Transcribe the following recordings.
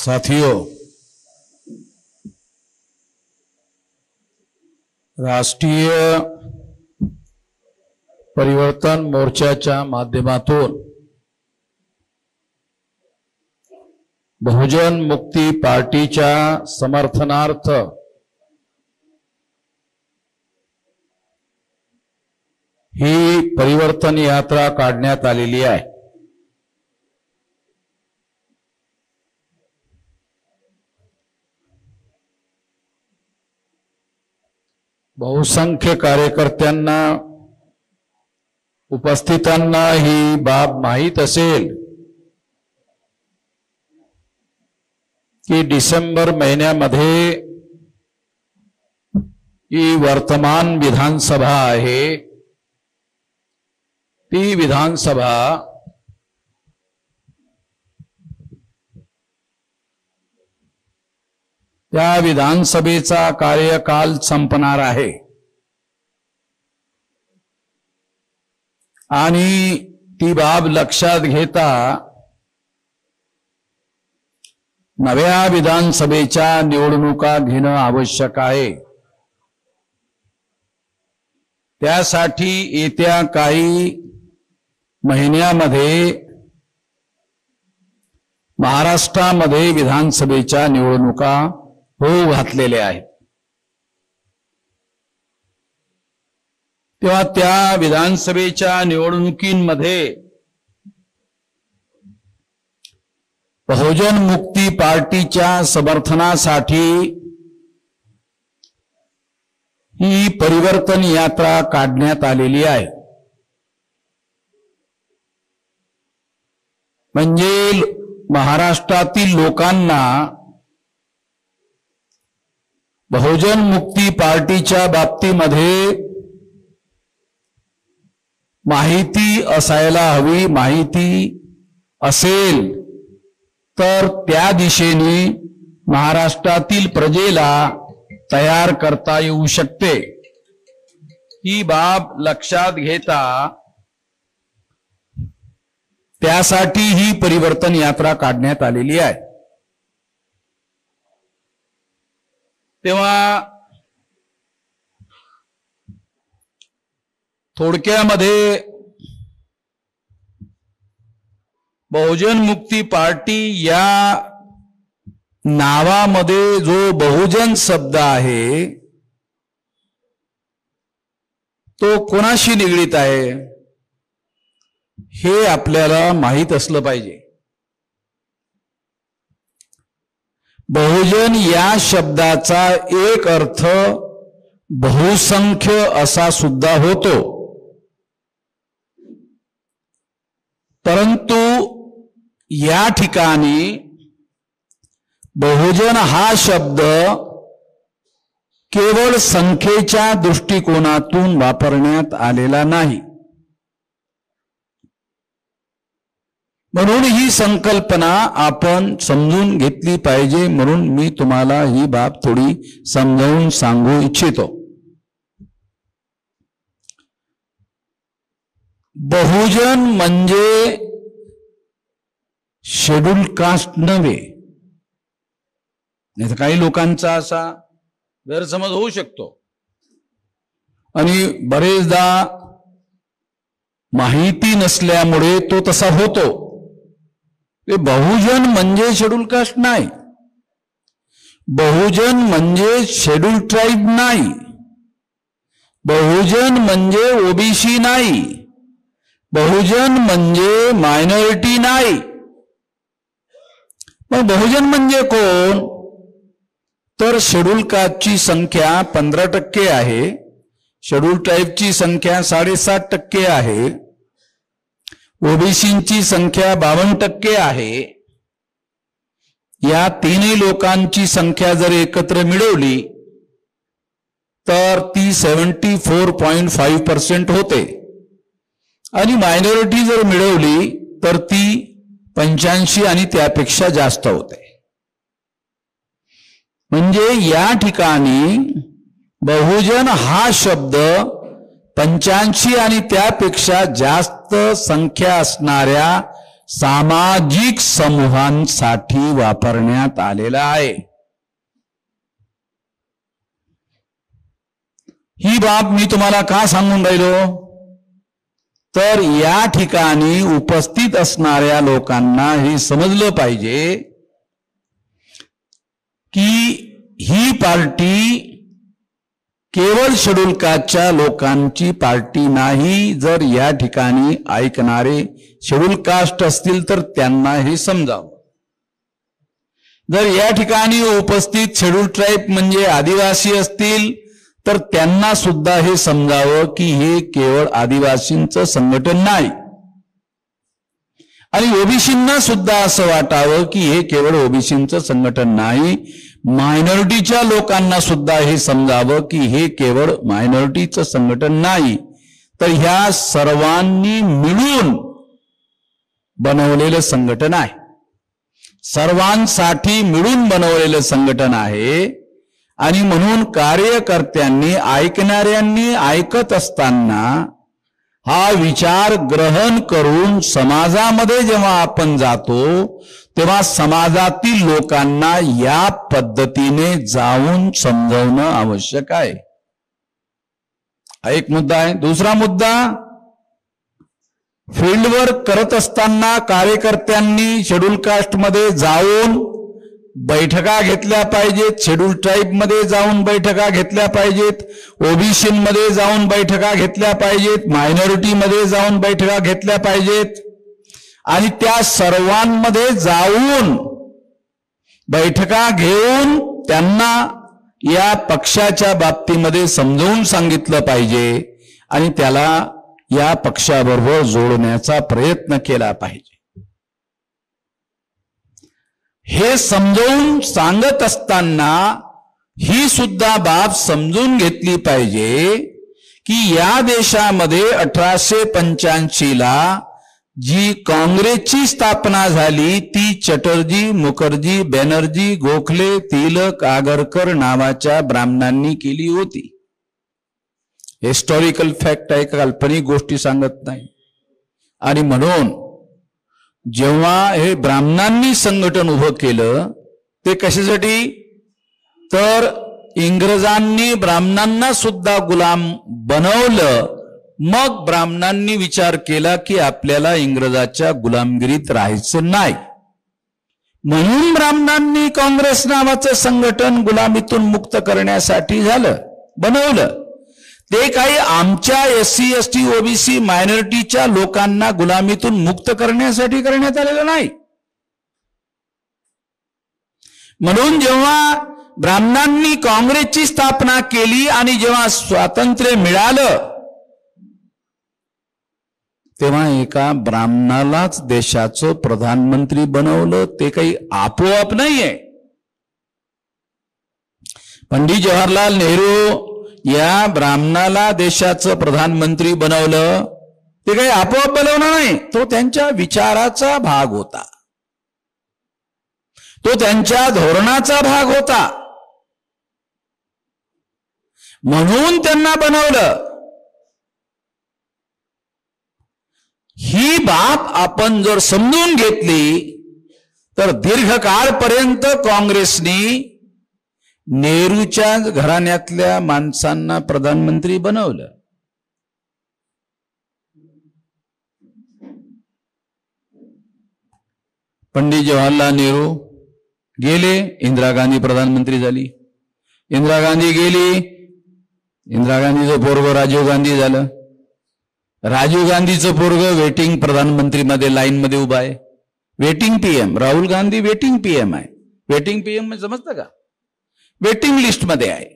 साथियों, राष्ट्रीय परिवर्तन मोर्चाच्या माध्यमातून बहुजन मुक्ती पार्टीच्या समर्थनार्थ ही परिवर्तन यात्रा काढण्यात आलेली आहे। बहुसंख्य कार्यकर्त्यांना उपस्थितांना ही बाब माहीत असेल की डिसेंबर महिन्यामध्ये ही वर्तमान विधानसभा आहे, ती विधानसभा त्या विधानसभेचा कार्यकाल संपणार आहे आणि ती बाब लक्षात घेता नव्या विधानसभेच्या निवडणुका घेणं आवश्यक आहे। त्यासाठी येत्या काही महिन्यामध्ये महाराष्ट्रामध्ये विधानसभेच्या निवडणुका होऊ घातलेल्या आहेत। तेव्हा त्या विधानसभेच्या निवडणुकीमध्ये बहुजन मुक्ती पार्टीच्या समर्थनासाठी ही परिवर्तन यात्रा काढण्यात आलेली आहे। म्हणजे महाराष्ट्रातील लोकांना बहुजन मुक्ती पार्टीच्या बाबतीमध्ये माहिती असायला हवी। माहिती असेल तर त्या दिशेने महाराष्ट्रातील प्रजेला तयार करता येऊ शकते। ही बाब लक्षात घेता त्यासाठी ही परिवर्तन यात्रा काढण्यात आलेली आहे। तेव्हा थोडक्यामध्ये बहुजन मुक्ती पार्टी या नावामध्ये जो बहुजन शब्द आहे तो कोणाशी निगडीत आहे हे आपल्याला माहित असलं पाहिजे। बहुजन या शब्दाचा एक अर्थ बहुसंख्य असा सुद्धा होतो, परंतु या ठिकाणी बहुजन हा शब्द केवळ संख्येच्या दृष्टिकोनातून वापरण्यात आलेला नाही। म्हणून ही संकल्पना आपण समजून घेतली पाहिजे। म्हणून मी तुम्हाला ही बाब थोडी समजावून सांगू इच्छितो। बहुजन म्हणजे शेड्यूल कास्ट नव्हे। नाही तर काही लोकांचा असा गैरसमज होऊ शकतो आणि बरेचदा माहिती नसल्यामुळे तो तसा होतो। बहुजन म्हणजे शेड्यूल कास्ट नाही, बहुजन म्हणजे शेड्यूल ट्राइब नाही, बहुजन म्हणजे ओबीसी नाही, बहुजन म्हणजे मायनॉरिटी नाही। मग बहुजन म्हणजे कोण? तर शेड्यूल कास्टची संख्या 15% आहे, शेड्यूल ट्राइबची संख्या 7.5% आहे, ओबीसीची संख्या 52% आहे। या तीनही लोकांची संख्या जर एकत्र मिळवली तर ती 74.5% होते आणि मायनॉरिटी जर मिळवली तर ती 85 आणि त्यापेक्षा जास्त होते। म्हणजे या ठिकाणी बहुजन हा शब्द 85 आणि त्यापेक्षा जास्त संख्या असणाऱ्या सामाजिक समूहांसाठी वापरण्यात आलेला आहे। ही बाब मी तुम्हाला का सांगून राहिलो, तर या ठिकाणी उपस्थित असणाऱ्या लोकांना हे समजलं पाहिजे की ही पार्टी केवळ शेड्यूल कास्टच्या लोकांची पार्टी नाही। जर या ठिकाणी ऐकणारे शेड्यूल कास्ट असतील तर त्यांना हे समजावं। जर या ठिकाणी उपस्थित शेड्यूल ट्राईब म्हणजे आदिवासी असतील तर त्यांना सुद्धा हे समजावं की हे केवळ आदिवासींचं संघटन नाही, आणि ओबीसींना सुद्धा असं वाटावं की हे केवळ ओबीसींचं संघटन नाही। मायनॉरिटीच्या लोकांना सुद्धा हे समजावं की हे केवळ मायनॉरिटीचं संघटन नाही, तर ह्या सर्वांनी मिळून बनवलेलं संघटन आहे, सर्वांसाठी मिळून बनवलेलं संघटन आहे। आणि म्हणून कार्यकर्त्यांनी ऐकणाऱ्यांनी ऐकत असताना हा विचार ग्रहण करून समाजामध्ये जेव्हा आपण जातो तेव्हा समाजातील लोकांना या पद्धतीने जाऊन समजावणं आवश्यक आहे। हा एक मुद्दा आहे। दुसरा मुद्दा, फील्डवर्क करत असताना कार्यकर्त्यांनी शेड्यूल कास्टमध्ये जाऊन बैठका घेतल्या पाहिजेत, शेड्यूल ट्राईब मध्ये जाऊन बैठका घेतल्या पाहिजेत, ओबीसी मध्ये जाऊन बैठका घेतल्या पाहिजेत, मायनॉरिटी मध्ये जाऊन बैठका घेतल्या पाहिजेत, आणि त्या सर्वांमध्ये जाऊन बैठका घेऊन त्यांना या पक्षाच्या बाबतीमध्ये समजावून सांगितलं पाहिजे आणि त्याला या पक्षाबरोबर जोडण्याचा प्रयत्न केला पाहिजे। हे समजावून सांगत असताना ही सुद्धा बाब समजून घेतली पाहिजे की या देशामध्ये 1885 ला जी काँग्रेसची स्थापना झाली ती चटर्जी, मुखर्जी, बॅनर्जी, गोखले, तिलक, आगरकर नावाच्या ब्राह्मणांनी केली होती। हिस्टॉरिकल फॅक्ट आहे, काल्पनिक गोष्टी सांगत नाही। आणि म्हणून जेव्हा हे ब्राह्मणांनी संघटन उभं केलं ते कशासाठी, तर इंग्रजांनी ब्राह्मणांना सुद्धा गुलाम बनवलं। मग ब्राह्मणांनी विचार केला की आपल्याला इंग्रजाच्या गुलामगिरीत राहायचं नाही, म्हणून ब्राह्मणांनी काँग्रेस नावाचं संघटन गुलामीतून मुक्त करण्यासाठी बनवलं। ते काही आमच्या SC, ST, OBC मायनॉरिटीच्या लोकांना गुलामीतून मुक्त करण्यासाठी करण्यात आलेलं नाही। म्हणून जेव्हा ब्राह्मणांनी काँग्रेसची स्थापना केली आणि जेव्हा स्वातंत्र्य मिळालं तेव्हा एका ब्राह्मणालाच देशाचं प्रधानमंत्री बनवलं। ते काही आपोआप नाहीये। पंडित जवाहरलाल नेहरू या ब्राह्मणाला देशाचं प्रधानमंत्री बनवलं, ते काही आपोआप बनवलं नाही, तो त्यांच्या विचाराचा भाग होता, तो त्यांच्या धोरणाचा भाग होता, म्हणून त्यांना बनवलं। ही बाब आपण जर समजून घेतली तर दीर्घकाळपर्यंत काँग्रेसनी नेहरूच्या घराण्यातल्या माणसांना प्रधानमंत्री बनवलं। पंडित जवाहरलाल नेहरू गेले, इंदिरा गांधी प्रधानमंत्री झाली। इंदिरा गांधी गेली, इंदिरा गांधीचं पोरग राजीव गांधी झालं। राजीव गांधीचं पोरग वेटिंग प्रधानमंत्री मध्ये लाईन मध्ये उभा आहे, waiting PM। Rahul Gandhi waiting PM आहे। वेटिंग PM म्हणजे समजतं का, वेटिंग लिस्ट मध्ये आहे,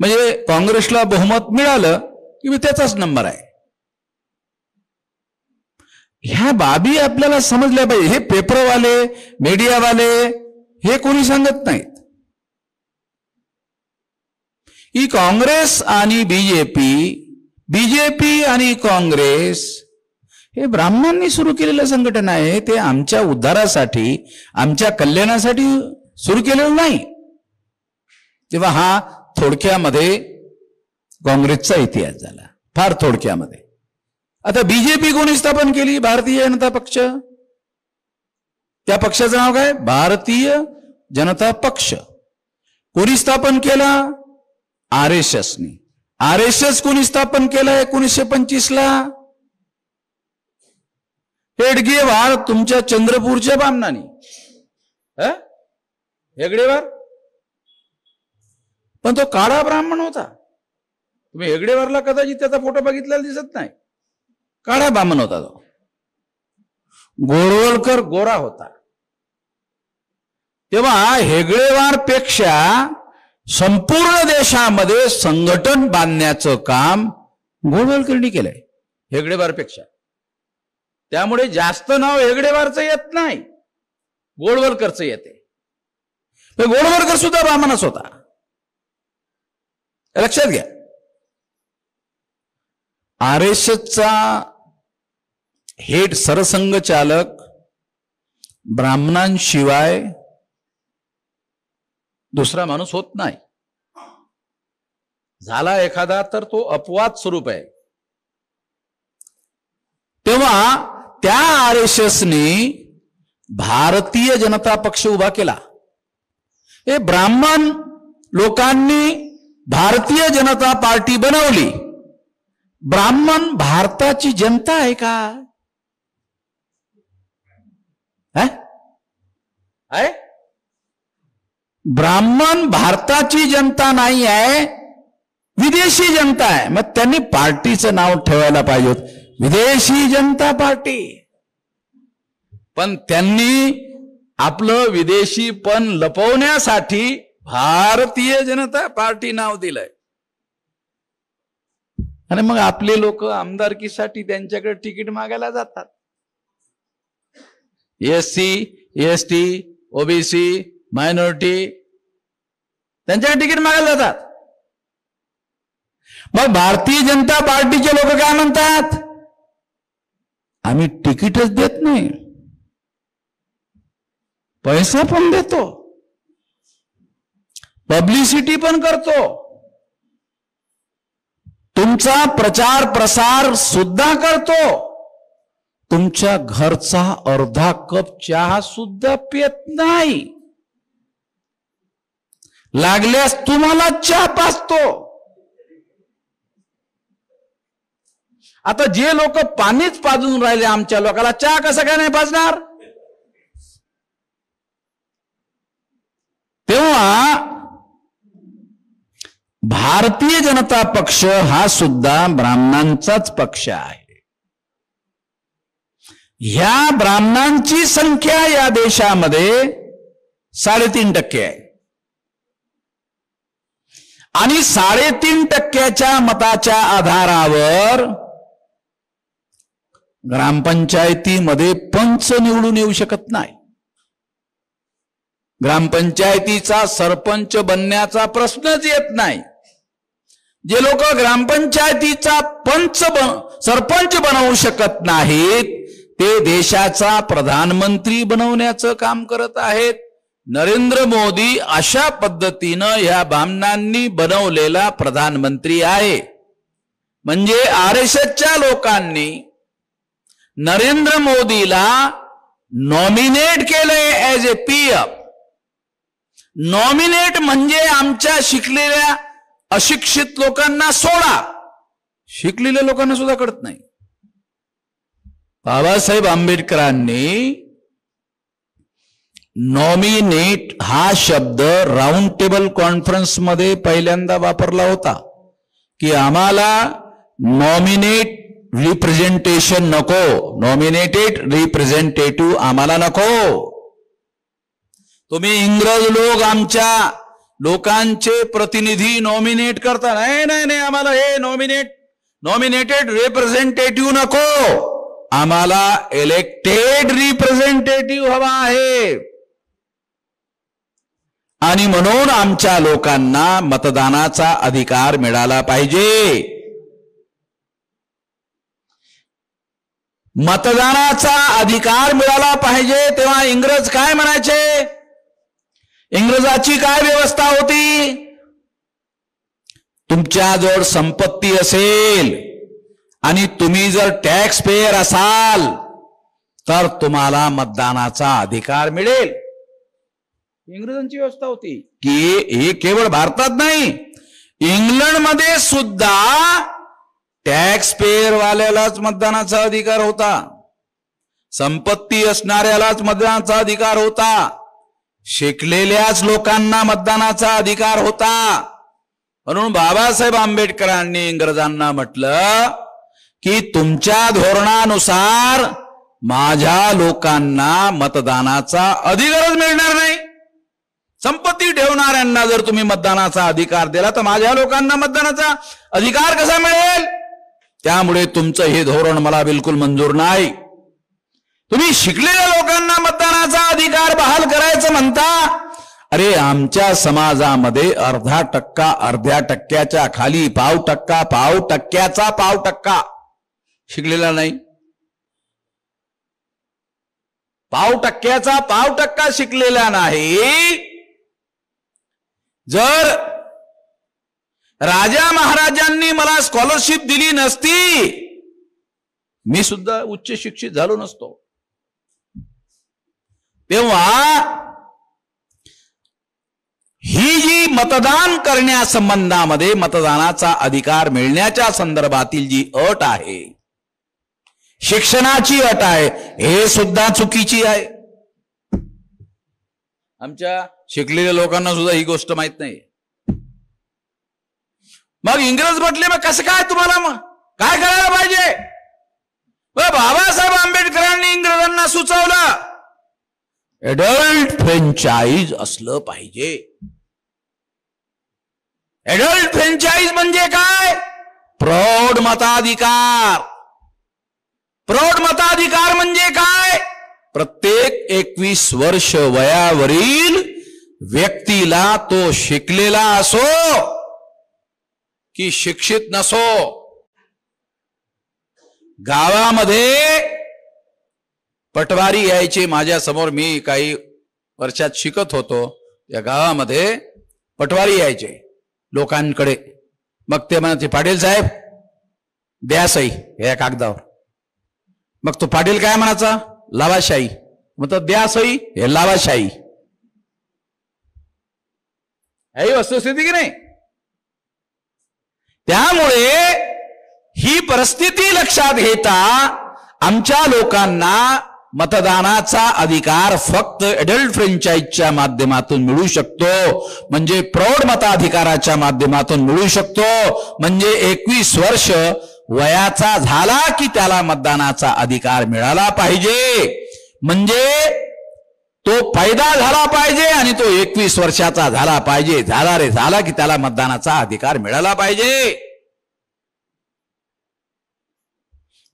म्हणजे काँग्रेसला बहुमत मिळालं की त्याचाच नंबर आहे। ह्या बाबी आपल्याला समजल्या पाहिजे। हे पेपरवाले, मीडियावाले हे कोणी सांगत नाहीत की काँग्रेस आणि बीजेपी आणि काँग्रेस हे ब्राह्मणांनी सुरू केलेलं संघटन आहे। ते आमच्या उद्धारासाठी, आमच्या कल्याणासाठी सुरू केलेलं नाही। तेव्हा हा थोडक्यामध्ये काँग्रेसचा इतिहास झाला, फार थोडक्यामध्ये। आता बीजेपी कोणी स्थापन केली, भारतीय जनता पक्ष। त्या पक्षाचं नाव काय? भारतीय जनता पक्ष. कोणी स्थापन केला? RSSनी. RSS कोणी स्थापन केलं 1925ला? हेडगेवार, तुमच्या चंद्रपूरच्या बामणानी. हेगडेवार, पण तो काळा ब्राह्मण होता. तुम्ही हेगडेवारला कदाचित त्याचा फोटो बघितलेला दिसत नाही. काळा ब्राह्मण होता तो. गोळवलकर गोरा होता. तेव्हा हेगडेवार पेक्षा संपूर्ण देशामध्ये संघटन बांधण्याचं काम गोळवलकरांनी केलंय हेगडेवार पेक्षा. त्यामुळे जास्त नाव हेगडेवारचं येत नाही, गोळवलकरचं येते. गोळवलकर सुद्धा ब्राह्मणच होता, लक्षात घ्या. RSSचा हेड सरसंघचालक ब्राह्मणांशिवाय दुसरा माणूस होत नाही. झाला एखादा तर तो अपवाद स्वरूप आहे. तेव्हा त्या RSSनी भारतीय जनता पक्ष उभा केला. हे ब्राह्मण लोकांनी भारतीय जनता पार्टी बनवली. ब्राह्मण भारताची जनता आहे का? आहे? ब्राह्मण भारताची जनता नाही आहे, विदेशी जनता आहे. मग त्यांनी पार्टीचं नाव ठेवायला पाहिजे होतं, विदेशी जनता पार्टी. पण त्यांनी आपलं विदेशीपण लपवण्यासाठी भारतीय जनता पार्टी नाव दिलंय. आणि मग आपले लोक आमदारकीसाठी त्यांच्याकडे तिकीट मागायला जातात. SC, ST, OBC, मायनॉरिटी त्यांच्याकडे तिकीट मागायला जातात. मग भारतीय जनता पार्टीचे लोक काय म्हणतात? आम्ही तिकीटच देत नाही, पैसा पण देतो, पब्लिसिटी पण करतो, तुमचा प्रचार प्रसार सुद्धा करतो, तुमच्या घरचा अर्धा कप चहा सुद्धा पित नाही, लागल्यास तुम्हाला चहा पाजतो. आता जे लोक पाणीच पाजून राहिले आमच्या लोकांना, चहा कसं काय नाही पाजणार? तेव्हा भारतीय जनता पक्ष हा सुद्धा ब्राह्मणांचाच पक्ष आहे. ह्या ब्राह्मणांची संख्या या देशामध्ये 3.5% आहे. आणि 3.5% मताच्या आधारावर ग्रामपंचायतीमध्ये पंच निवडून येऊ शकत नाही. ग्रामपंचायतीचा सरपंच बनण्याचा प्रश्नच येत नाही. जे लोक ग्रामपंचायतीचा सरपंच बनवू शकत नाहीत ते देशाचा प्रधानमंत्री बनवण्याचं काम करत आहेत. नरेंद्र मोदी अशा पद्धतीनं या ब्राह्मणांनी बनवलेला प्रधानमंत्री आहे. म्हणजे RSSच्या लोकांनी नरेंद्र मोदीला नॉमिनेट केलंय ॲज ए PM. नॉमिनेट म्हणजे आमच्या शिकलेल्या अशिक्षित लोकांना सोडा, शिकलेल्या लोकांना सुद्धा कळत नाही. बाबासाहेब आंबेडकरांनी नॉमिनेट हा शब्द राऊंड टेबल कॉन्फरन्स मध्ये पहिल्यांदा वापरला होता की आम्हाला नॉमिनेट रिप्रेझेंटेशन नको, नॉमिनेटेड रिप्रेझेंटेटिव्ह आम्हाला नको. तुम्ही इंग्रज लोक आमच्या लोकांचे प्रतिनिधी नॉमिनेट करता, नाही नाही नाही आम्हाला हे नॉमिनेटेड रिप्रेझेंटेटिव्ह नको, आम्हाला इलेक्टेड रिप्रेझेंटेटिव्ह हवा आहे. आणि म्हणून आमच्या लोकांना मतदानाचा अधिकार मिळाला पाहिजे. मतदानाचा अधिकार मिळाला पाहिजे. तेव्हा इंग्रज काय म्हणायचे? इंग्रजाची काय व्यवस्था होती? तुमच्याजवळ संपत्ती असेल आणि तुम्ही जर टॅक्स पेयर असाल तर तुम्हाला मतदानाचा अधिकार मिळेल. इंग्रजांची व्यवस्था होती की हे केवळ भारतात नाही, इंग्लंडमध्ये सुद्धा टॅक्स पेयर वाल्यालाच मतदानाचा अधिकार होता, संपत्ती असणाऱ्यालाच मतदानाचा अधिकार होता, शिकलेल्याच लोकांना मतदानाचा अधिकार होता. म्हणून बाबासाहेब आंबेडकरांनी इंग्रजांना म्हटलं की तुमच्या धोरणानुसार माझ्या लोकांना मतदानाचा अधिकारच मिळणार नाही. संपत्ती ठेवणाऱ्यांना जर तुम्ही मतदानाचा अधिकार दिला तर माझ्या लोकांना मतदानाचा अधिकार कसा मिळेल? त्यामुळे तुमचं हे धोरण मला बिलकुल मंजूर नाही. तुम्ही शिकलेल्या लोकांना मतदानाचा अधिकार बहाल करायचं म्हणता. अरे आमच्या समाजामध्ये 0.5%, अर्ध्या टक्क्याच्या खाली 0.5%, 0.5%चा 0.5% शिकलेला नाही. 0.5%चा 0.5% शिकलेला नाही. जर राजा महाराजांनी मला स्कॉलरशिप दिली नसती, मी सुद्धा उच्च शिक्षित झालो नसतो. तेव्हा ही जी मतदान करण्यासंबंधामध्ये मतदानाचा अधिकार मिळण्याच्या संदर्भातील जी अट आहे, शिक्षणाची अट आहे, हे सुद्धा चुकीची आहे. आमच्या शिकलेल्या लोकांना सुद्धा ही गोष्ट माहित नाही. मग इंग्रज म्हटले मग कसं काय तुम्हाला मग काय करायला पाहिजे? बाबासाहेब आंबेडकरांनी इंग्रजांना सुचवलं एडल्ट फ्रँचाईज असलं पाहिजे. एडल्ट फ्रँचाईज म्हणजे काय? प्रौढ मताधिकार. प्रौढ मताधिकार म्हणजे काय? प्रत्येक 21 वर्ष वयावरील व्यक्तीला, तो शिकलेला असो की शिक्षित नसो, गावामध्ये पटवारी यायचे माझ्या समोर. मी काही वर्षात शिकत होतो, या गावामध्ये पटवारी यायचे लोकांकडे. मग ते म्हणायचे पाटील साहेब द्या सही या कागदावर. मग तो पाटील काय म्हणायचा? लावाशाही. मग तो द्या सही, हे लावाशाही. ही वस्तुस्थिती की नाही? त्यामुळे ही परिस्थिती लक्षात घेता आमच्या लोकांना मतदानाचा अधिकार फक्त एडल्ट फ्रँचाईजच्या माध्यमातून मिळू शकतो, म्हणजे प्रौढ मताधिकाराच्या माध्यमातून मिळू शकतो. म्हणजे 21 वर्ष वयाचा झाला की त्याला मतदानाचा अधिकार मिळाला पाहिजे. म्हणजे तो पैदा झाला पाहिजे आणि तो 21 वर्षाचा झाला पाहिजे. झाला की त्याला मतदानाचा अधिकार मिळाला पाहिजे.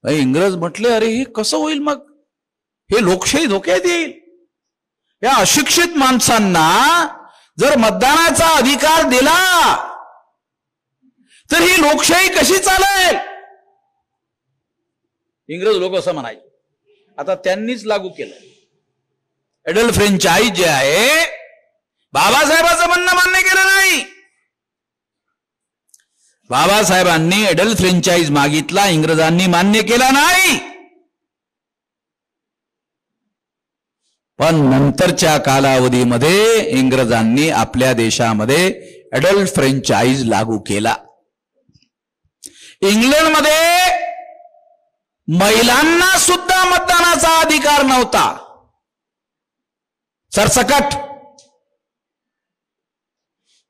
इंग्रज म्हटले अरे हे कसं होईल? मग हे लोकशाही धोक्यात येईल. या अशिक्षित माणसांना जर मतदानाचा अधिकार दिला तर ही लोकशाही कशी चालेल? इंग्रज लोक असं म्हणायचे. आता त्यांनीच लागू केलं एडल्ट फ्रँचाईज जे आहे. बाबासाहेबांचं म्हणणं मान्य केलं नाही. बाबासाहेबांनी एडल्ट फ्रँचाईज मागितला, इंग्रजांनी मान्य केला नाही. पण नंतरच्या कालावधीमध्ये इंग्रजांनी आपल्या देशामध्ये एडल्ट फ्रँचाईज लागू केला. इंग्लंडमध्ये महिलांना सुद्धा मतदानाचा अधिकार नव्हता, सरसकट.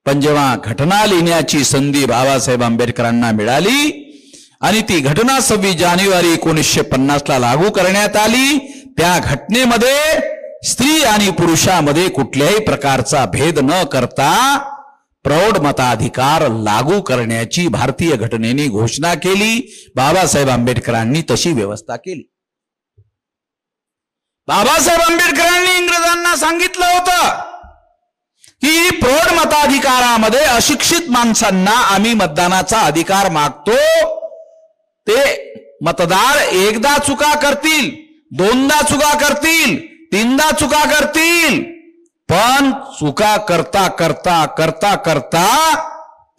पण जेव्हा घटना लिहिण्याची संधी बाबासाहेब आंबेडकरांना मिळाली आणि ती घटना 26 जानेवारी 1950ला लागू करण्यात आली, त्या घटनेमध्ये स्त्री आणि पुरुषामध्ये कुठल्याही प्रकारचा भेद न करता प्रौढ मताधिकार लागू करण्याची भारतीय घटनेने घोषणा केली. बाबासाहेब आंबेडकरांनी तशी व्यवस्था केली. बाबासाहेब आंबेडकरांनी इंग्रजांना सांगितलं होतं की प्रौढ मताधिकारामध्ये अशिक्षित माणसांना आम्ही मतदानाचा अधिकार मागतो. ते मतदार एकदा चुका करतील, दोनदा चुका करतील, तीनदा चुका करतील, पण चुका करता करता करता करता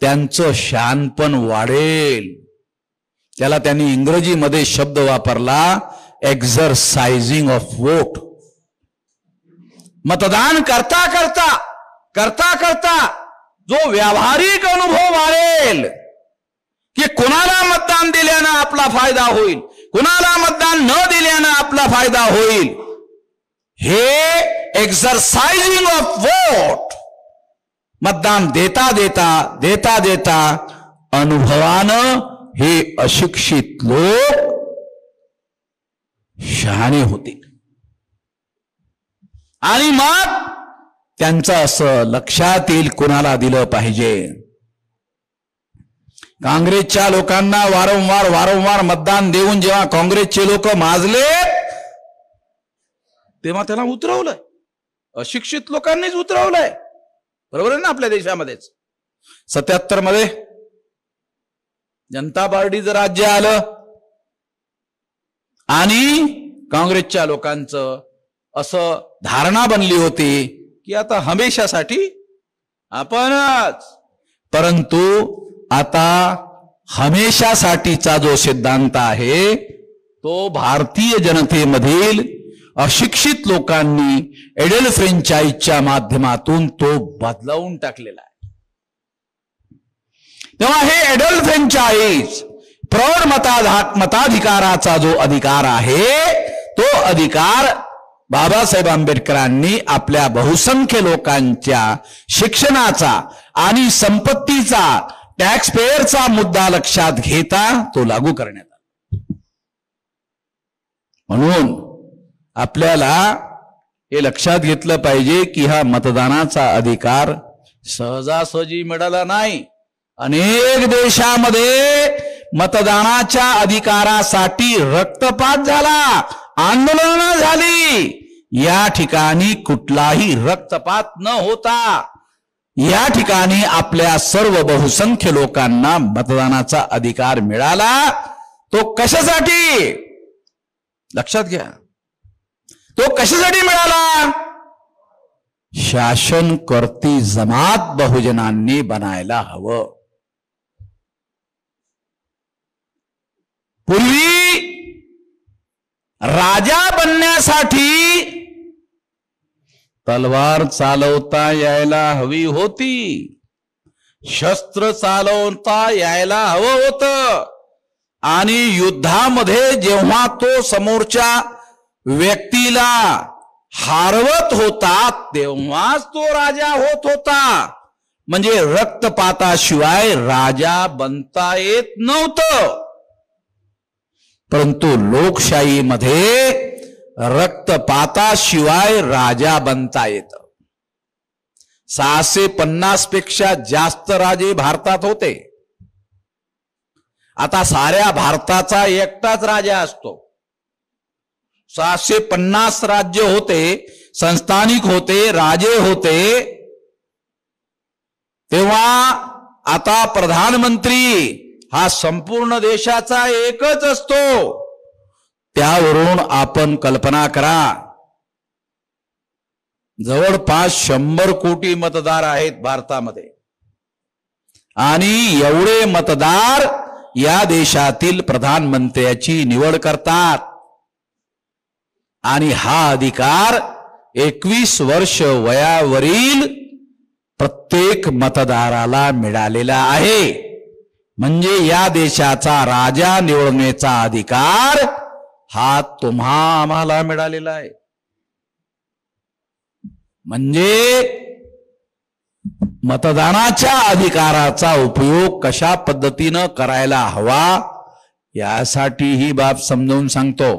त्यांचं शहाणपण वाढेल. त्याला त्यांनी इंग्रजीमध्ये शब्द वापरला एक्झरसाइजिंग ऑफ वोट. मतदान करता करता जो व्यावहारिक अनुभव वाढेल की कुणाला मतदान दिल्यानं आपला फायदा होईल, कुणाला मतदान न दिल्यानं आपला फायदा होईल, हे एक्झरसाइजिंग ऑफ वोट मतदान देता देता अनुभवानं हे अशिक्षित लोक शहाणे होतील. आणि मग त्यांचं असं लक्षात येईल कुणाला दिलं पाहिजे. काँग्रेसच्या लोकांना वारंवार मतदान देऊन जेव्हा काँग्रेसचे लोक माजले तेव्हा त्यांना उतरवलंय. अशिक्षित लोकांनीच उतरवलंय. बरोबर आहे ना. आपल्या देशामध्येच 77 मध्ये जनता पार्टीचं राज्य आलं आणि काँग्रेसच्या लोकांचं असं धारणा बनली होती की आता हमेशासाठी आपणच. परंतु आता हमेशासाठीचा जो सिद्धांत आहे तो भारतीय जनतेमधील अशिक्षित लोकांनी एडल फ्रँचाइजच्या माध्यमातून तो बदलावून टाकलेला आहे. तेव्हा हे एडल फ्रँचाइज प्रौढ मताधिकाराचा जो अधिकार आहे तो अधिकार बाबासाहेब आंबेडकरांनी आपल्या बहुसंख्य लोकांच्या शिक्षणाचा आणि संपत्तीचा टॅक्स पेयरचा मुद्दा लक्षात घेता तो लागू करण्यात आला. म्हणून आपल्याला हे लक्षात घेतलं पाहिजे की हा मतदानाचा अधिकार सहजासहजी मिळाला नाही. अनेक देशामध्ये मतदानाच्या अधिकारासाठी रक्तपात झाला, आंदोलनं झाली. या ठिकाणी कुठलाही रक्तपात न होता या ठिकाणी आपल्या सर्व बहुसंख्य लोकांना मतदानाचा अधिकार मिळाला. तो कशासाठी लक्षात घ्या, तो कशासाठी मिळाला? शासन करती जमात बहुजनांनी बनायला हवं. पूर्वी राजा बनण्यासाठी तलवार चालवता यायला हवी होती, शस्त्र चालवता यायला हवं होतं. आणि युद्धामध्ये जेव्हा तो समोरच्या व्यक्तीला हारवत होता तेव्हाच तो राजा होत होता. म्हणजे रक्तपाताशिवाय राजा बनता येत नव्हतं. परंतु लोकशाहीमध्ये रक्तपाताशिवाय राजा बनता येतं. 650 पेक्षा जास्त राजे भारतात होते. आता साऱ्या भारताचा एकटाच राजा असतो. 650 राज्य होते, संस्थानिक होते, राजे होते. तेव्हा आता प्रधानमंत्री हा संपूर्ण देशाचा एकच असतो. त्यावरून आपण कल्पना करा, जवळपास 100 कोटी मतदार आहेत भारतामध्ये. आणि एवढे मतदार या देशातील प्रधानमंत्र्याची निवड करतात. आणि हा अधिकार 21 वर्ष वयावरील प्रत्येक मतदाराला मिळालेला आहे. म्हणजे या देशाचा राजा निवडण्याचा अधिकार हा तुम्हा आम्हाला मिळालेला आहे. म्हणजे मतदानाच्या अधिकाराचा उपयोग कशा पद्धतीनं करायला हवा यासाठी ही बाब समजावून सांगतो.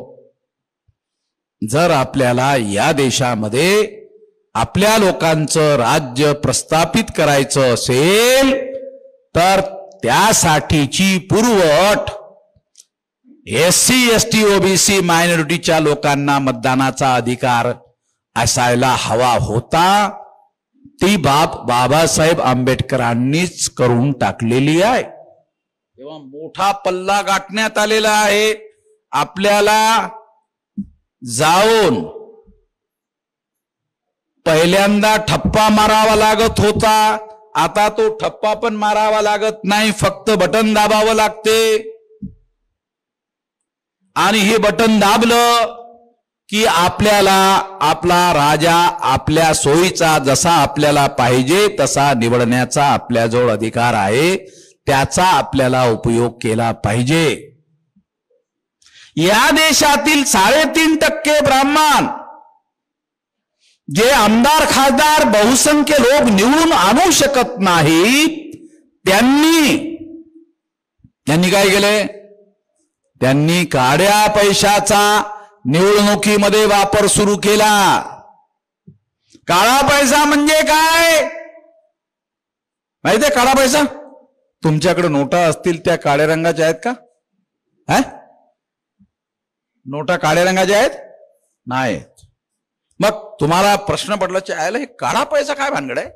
जर आपल्याला या देशामध्ये आपल्या लोकांचं राज्य प्रस्थापित करायचं असेल तर त्यासाठीची पूर्वअट SC ST OBC मायनॉरिटीच्या लोकांना मतदानाचा अधिकार असायला हवा होता. ती बाब बाबासाहेब आंबेडकरांनीच करून टाकलेली आहे. तेव्हा मोठा पल्ला गाठण्यात आलेला आहे. आपल्याला जाऊन पहिल्यांदा ठप्पा मारावा लागत होता. आता तो ठप्पा पण मारावा लागत नाही, फक्त बटन दाबावं लागते. आणि हे बटन दाबलं की आपल्याला आपला राजा आपल्या सोयीचा जसा आपल्याला पाहिजे तसा निवडण्याचा आपल्याजवळ अधिकार आहे, त्याचा आपल्याला उपयोग केला पाहिजे. या देशातील 3.5% ब्राह्मण जे आमदार खासदार बहुसंख्य लोक निवडून आणू शकत नाहीत, त्यांनी काय केले? त्यांनी काळ्या पैशाचा निवडणुकीमध्ये वापर सुरू केला. काळा पैसा म्हणजे काय माहितीये? काळा पैसा, तुमच्याकडे नोटा असतील त्या काळ्या रंगाच्या आहेत का? नोटा काळ्या रंगाच्या आहेत? नाहीत. मग तुम्हाला प्रश्न पडला आयला हे काळा पैसा काय भानगड आहे?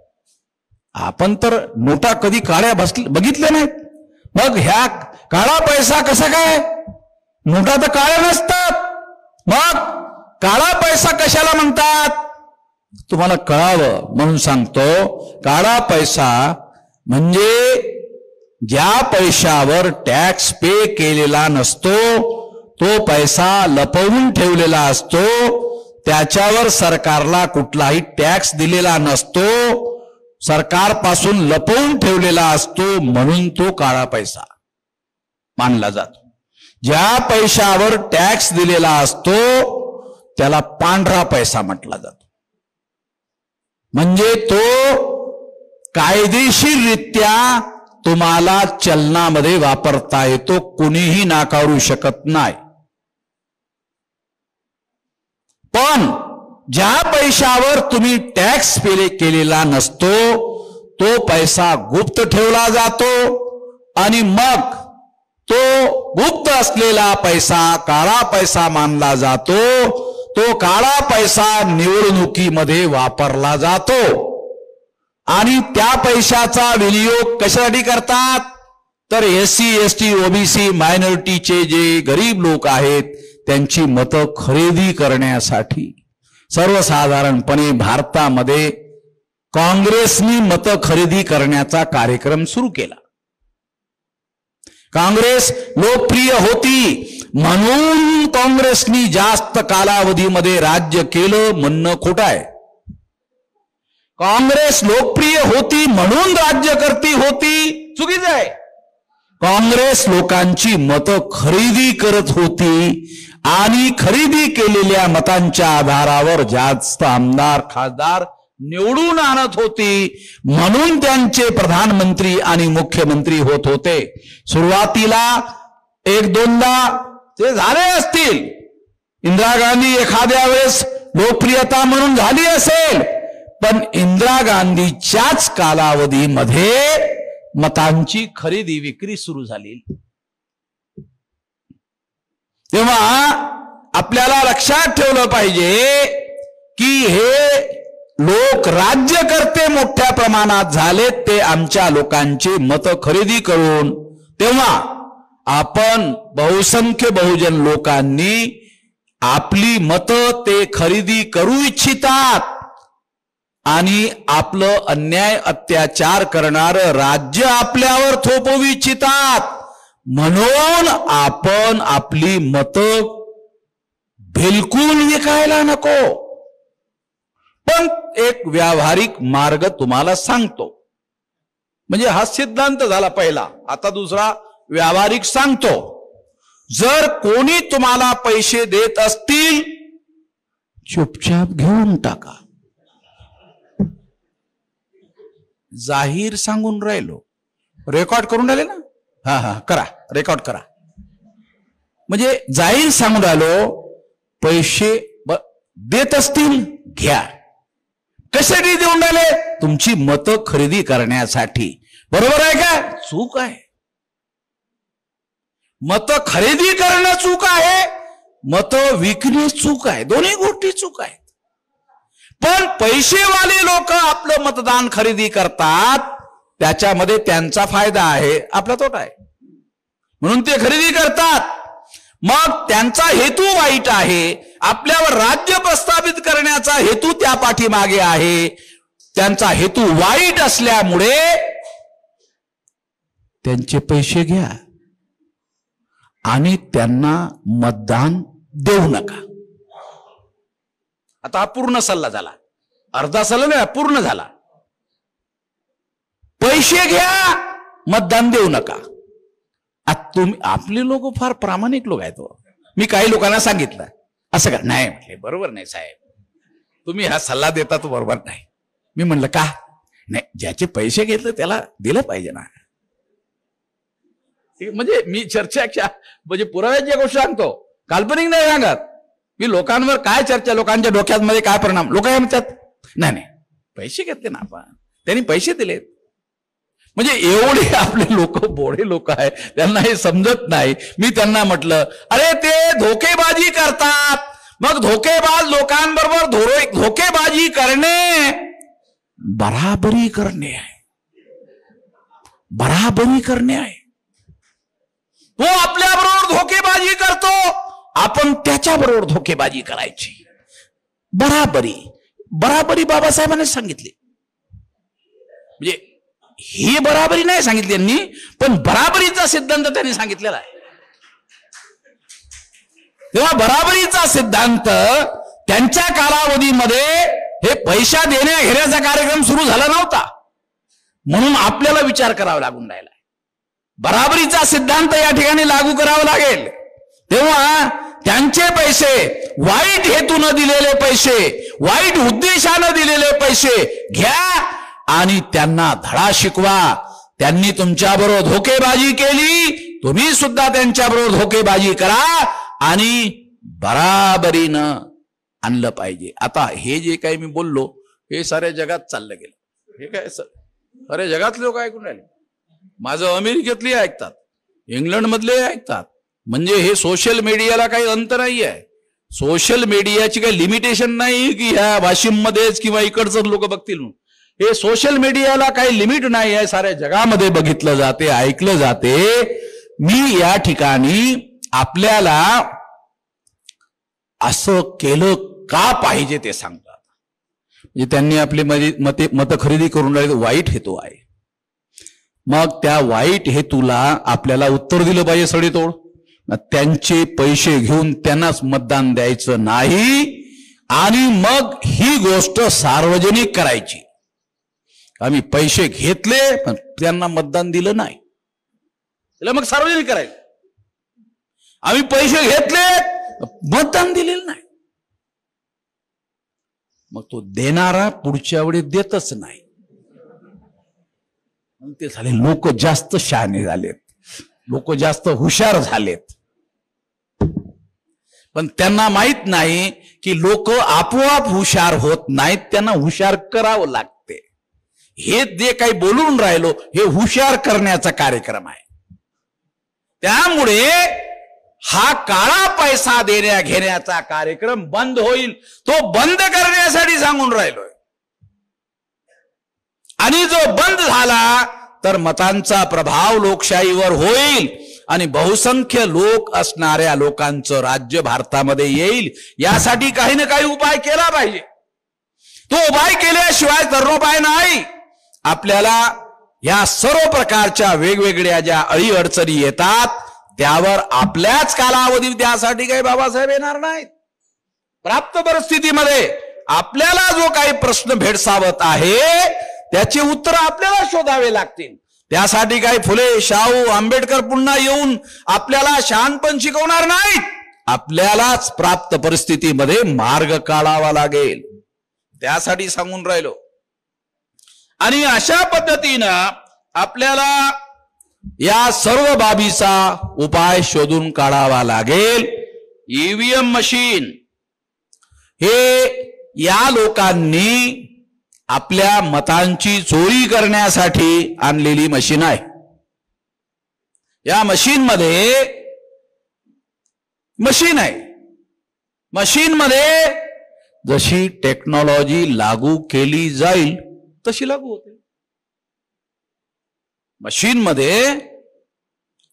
आपण तर नोटा कधी काळ्या बघितल्या नाहीत. मग ह्या काळा पैसा कसा काय? नोटा तर काळ्या नसतात. मग काळा पैसा कशाला म्हणतात? तुम्हाला कळावं म्हणून सांगतो. काळा पैसा म्हणजे ज्या पैशावर टॅक्स पे केलेला नसतो, तो पैसा लपवून ठेवलेला असतो, त्याच्यावर सरकारला कुठलाही टॅक्स दिलेला नसतो, सरकारपासून लपवून ठेवलेला असतो, म्हणून तो काळा पैसा मानला जातो. ज्या पैशावर टॅक्स दिलेला असतो त्याला पांढरा पैसा म्हटला जातो. म्हणजे तो कायदेशीररित्या तुम्हाला चलनामध्ये वापरता येतो, कुणीही नाकारू शकत नाही. पण ज्या पैशावर तुम्ही टॅक्स पे केलेला नसतो तो पैसा गुप्त ठेवला जातो आणि मग तो गुप्त असलेला पैसा काळा पैसा मानला जातो. तो काळा पैसा निवडणुकीमध्ये वापरला जातो आणि त्या पैशाचा विनियोग कशासाठी करतात? तर SC ST OBC मायनॉरिटीचे जे गरीब लोक आहेत त्यांची मतं खरेदी करण्यासाठी. सर्वसाधारणपणे भारतामध्ये काँग्रेसनी मतं खरेदी करण्याचा कार्यक्रम सुरू केला. काँग्रेस लोकप्रिय होती म्हणून काँग्रेसनी जास्त कालावधीमध्ये राज्य केलं म्हणणं खोटं आहे. काँग्रेस लोकप्रिय होती म्हणून राज्यकर्ती होती चुकीचं आहे. काँग्रेस लोकांची मतं खरेदी करत होती आणि खरेदी केलेल्या मतांच्या आधारावर जास्त आमदार खासदार निवडून आणत होती, म्हणून त्यांचे प्रधानमंत्री आणि मुख्यमंत्री होत होते. सुरुवातीला 1-2दा ते झाले असतील. इंदिरा गांधी एखाद्या वेळेस लोकप्रियता म्हणून झाली असेल, पण इंदिरा गांधीच्याच कालावधीमध्ये मतांची खरेदी विक्री सुरू झाली. तेव्हा आपल्याला लक्षात ठेवलं पाहिजे की हे लोक राज्यकर्ते मोठ्या प्रमाणात झालेत, ते आमच्या लोकांची मतं खरेदी करून. तेव्हा आपण बहुसंख्य बहुजन लोकांनी आपली मतं ते खरेदी करू इच्छितात आणि आपलं अन्याय अत्याचार करणारं राज्य आपल्यावर थोपवू इच्छितात, म्हणून आपण आपली मतं बिलकुल विकायला नको. पण एक व्यावहारिक मार्ग तुम्हाला सांगतो. म्हणजे हा सिद्धांत झाला पहिला, आता दुसरा व्यावहारिक सांगतो. जर कोणी तुम्हाला पैसे देत असतील चुपचाप घेऊन टाका. जाहीर सांगून राहिलो, रेकॉर्ड करून राहिले ना? हा करा, रेकॉर्ड करा. म्हणजे जाहीर सांगून राहिलो, पैसे देत असतील घ्या. कशासाठी देऊन राहिले? तुमची मतं खरेदी करण्यासाठी. बरोबर आहे का? चूक आहे. मतं खरेदी करणं चूक आहे, मतं विकणे चूक आहे. दोन्ही गोष्टी चूक आहेत. पण पैसेवाले लोक आपलं मतदान खरेदी करतात, त्याच्यामध्ये त्यांचा फायदा आहे, आपला तोटा आहे, म्हणून ते खरेदी करतात. मग त्यांचा हेतू वाईट आहे. आपल्यावर राज्य प्रस्थापित करण्याचा हेतू त्या पाठीमागे आहे. त्यांचा हेतू वाईट असल्यामुळे त्यांचे पैसे घ्या आणि त्यांना मतदान देऊ नका. आता हा पूर्ण सल्ला झाला, अर्धा सल्ला नाही, पूर्ण झाला. पैसे घ्या, मतदान देऊ नका. तुम्ही आपले लोक फार प्रामाणिक लोक आहेत. मी काही लोकांना सांगितलं असं का, नाही म्हटले बरोबर नाही साहेब, तुम्ही हा सल्ला देता तो बरोबर नाही. मी म्हणलं का नाही, ज्याचे पैसे घेतले त्याला दिलं पाहिजे ना. म्हणजे मी चर्चा म्हणजे पुराव्याच्या गोष्टी सांगतो, काल्पनिक नाही सांगत मी. लोकांवर काय चर्चा, लोकांच्या डोक्यामध्ये काय परिणाम, लोक काय म्हणतात, नाही नाही पैसे घेतले ना आपण, त्यांनी पैसे दिलेत. म्हणजे एवढे आपले लोक बोळे लोक आहे, त्यांना हे समजत नाही. मी त्यांना म्हटलं अरे ते धोकेबाजी करतात, मग धोकेबाज लोकांबरोबर धोकेबाजी करणे बराबरी करणे आहे, बराबरी करणे आहे. तो आपल्याबरोबर धोकेबाजी करतो, आपण त्याच्याबरोबर धोकेबाजी करायची. बराबरी, बराबरी बाबासाहेबांनी सांगितली. म्हणजे ही बराबरी नाही सांगितली यांनी, पण बराबरीचा सिद्धांत त्यांनी सांगितलेला आहे. तेव्हा बराबरीचा सिद्धांत त्यांच्या कालावधीमध्ये हे पैसा देण्या घेण्याचा कार्यक्रम सुरू झाला नव्हता, म्हणून आपल्याला विचार करावा लागून राहिला. बराबरीचा सिद्धांत या ठिकाणी लागू करावा लागेल. तेव्हा त्यांचे पैसे, वाईट हेतून दिलेले पैसे, वाईट उद्देशानं दिलेले पैसे घ्या आणि त्यांना धडा शिकवा. त्यांनी तुमच्याबरोबर धोकेबाजी केली, तुम्ही सुद्धा त्यांच्याबरोबर धोकेबाजी करा आणि बराबरीनं आणलं पाहिजे. आता हे जे काही मी बोललो हे साऱ्या जगात चाललं गेलं. हे काय सारे जगातले लोक ऐकून राहिले. माझं अमेरिकेतले ऐकतात, इंग्लंड मधले ऐकतात. म्हणजे हे सोशल मीडियाला काही अंत नाही आहे. सोशल मीडियाची काही लिमिटेशन नाही की ह्या वाशिम मध्येच किंवा इकडचं लोक बघतील. हे सोशल मीडियाला काही लिमिट नाही आहे, साऱ्या जगामध्ये बघितलं जाते, ऐकलं जाते. मी या ठिकाणी आपल्याला असं केलं का पाहिजे ते सांगतात. म्हणजे त्यांनी आपले मत खरेदी करून राहिले, वाईट हेतू आहे. मग त्या वाईट हेतूला आपल्याला उत्तर दिलं पाहिजे सडेतोड. त्यांचे पैसे घेऊन त्यांनाच मतदान द्यायचं नाही आणि मग ही गोष्ट सार्वजनिक करायची. आम्ही पैसे घेतले पण त्यांना मतदान दिलं नाही, त्याला मग सार्वजनिक करायचं. आम्ही पैसे घेतले मतदान दिलेलं नाही, मग तो देणारा पुढच्या वेळी देतच नाही. ते झाले लोक जास्त शहाणे झालेत, लोक जास्त हुशार झालेत. पण त्यांना माहित नाही की लोक आपोआप हुशार होत नाहीत, त्यांना हुशार करावं लागते. हे जे काही बोलून राहिलो हे हुशार करण्याचा कार्यक्रम आहे. त्यामुळे हा काळा पैसा देण्या घेण्याचा कार्यक्रम बंद होईल, तो बंद करण्यासाठी सांगून राहिलोय. आणि जो बंद झाला तर मतांचा प्रभाव लोकशाहीवर होईल आणि बहुसंख्य लोक असणाऱ्या लोकांचं राज्य भारतामध्ये येईल. यासाठी काही ना काही उपाय केला पाहिजे. तो उपाय केल्याशिवाय तरणोपाय नाही. आपल्याला या सर्व प्रकारच्या वेगवेगळ्या ज्या अडीअडचणी येतात त्यावर आपल्याच कालावधीत त्यासाठी काही बाबासाहेब येणार नाहीत. प्राप्त परिस्थितीमध्ये आपल्याला जो काही प्रश्न भेडसावत आहे त्याचे उत्तर आपल्याला शोधावे लागतील. त्यासाठी काही फुले, शाहू, आंबेडकर पुन्हा येऊन आपल्याला शहाणपण शिकवणार नाहीत. आपल्यालाच प्राप्त परिस्थितीमध्ये मार्ग काढावा लागेल, त्यासाठी सांगून राहिलो. आणि अशा पद्धतीनं आपल्याला या सर्व बाबीचा उपाय शोधून काढावा लागेल. ईव्हीएम मशीन हे या लोकांनी आपल्या मतांची चोरी करण्यासाठी आणलेली मशीन आहे. या मशीनमध्ये जशी टेक्नॉलॉजी लागू केली जाईल तशी लागू होते. मशीनमध्ये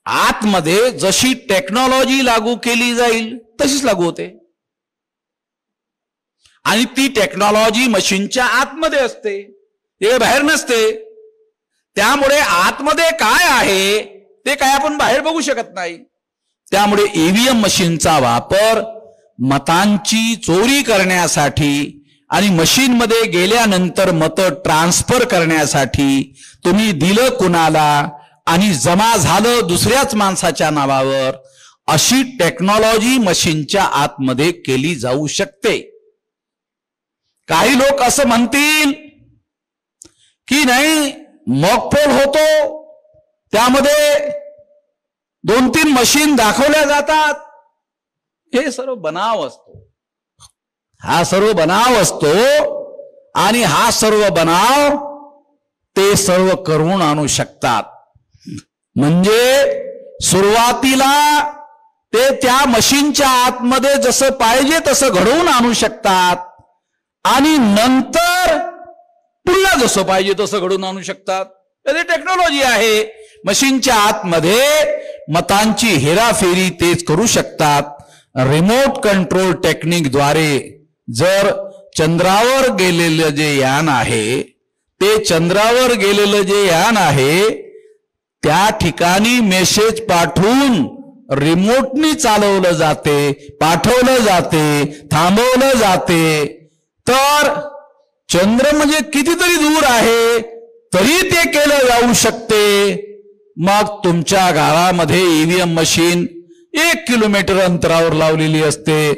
आतमध्ये जशी टेक्नॉलॉजी लागू केली जाईल तशीच लागू होते. आणि ती टेक्नॉलॉजी मशीनच्या आतमध्ये असते, ते बाहेर नसते. त्यामुळे आतमध्ये काय आहे ते काय आपण बाहेर बघू शकत नाही. त्यामुळे ईव्हीएम मशीनचा वापर मतांची चोरी करण्यासाठी आणि मशीनमध्ये गेल्यानंतर मतं ट्रान्सफर करण्यासाठी, तुम्ही दिलं कुणाला आणि जमा झालं दुसऱ्याच माणसाच्या नावावर, अशी टेक्नॉलॉजी मशीनच्या आतमध्ये केली जाऊ शकते. काही लोक असं म्हणतील की नाही, मॉकपोल होतो, त्यामध्ये 2-3 मशीन दाखवल्या जातात. हे सर्व बनाव असतो, हा सर्व बनाव असतो. आणि हा सर्व बनाव ते सर्व करून आणू शकतात. म्हणजे सुरुवातीला ते त्या मशीनच्या आतमध्ये जसं पाहिजे तसं घडवून आणू शकतात आणि नंतर पुन्हा जसं पाहिजे तसं घडवून आणू शकतात. ते टेक्नॉलॉजी आहे. मशीनच्या आतमध्ये मतांची हेराफेरी तेच करू शकतात. रिमोट कंट्रोल टेक्निकद्वारे जर चंद्रावर गेलेलं जे यान आहे, ते चंद्रावर गेलेलं जे यान आहे त्या ठिकाणी मेसेज पाठवून रिमोटनी चालवलं जाते, पाठवलं जाते, थांबवलं जाते. तर चंद्र म्हणजे कितीतरी दूर आहे तरी ते केलं जाऊ शकते. मग तुमच्या गावामध्ये ईव्हीएम मशीन 1 किलोमीटर अंतरावर लावलेली असते,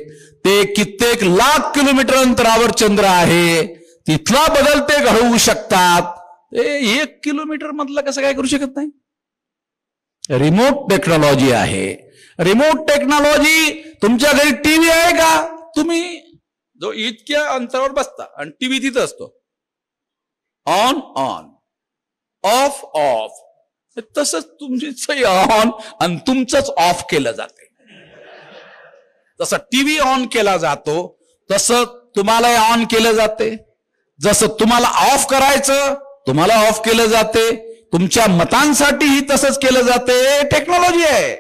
ते कित्येक लाख किलोमीटर अंतरावर चंद्र आहे, तिथला बदल ते घडवू शकतात. ते 1 किलोमीटर मधलं कसं काय करू शकत नाही? रिमोट टेक्नॉलॉजी आहे. Remote technology. तुमच्या घरी टीव्ही आहे का? तुम्ही जो इतक्या अंतरावर बसता आणि टीव्ही तिथं असतो, ऑन ऑन, ऑफ ऑफ, तसंच तुमचं ऑन आणि तुमचंच ऑफ केलं जाते. जसं टीव्ही ऑन केला जातो तसं तुम्हाला ऑन केलं जाते. जसं तुम्हाला ऑफ करायचं तुम्हाला ऑफ केलं जाते. तुमच्या मतांसाठीही तसंच केलं जाते. टेक्नॉलॉजी आहे.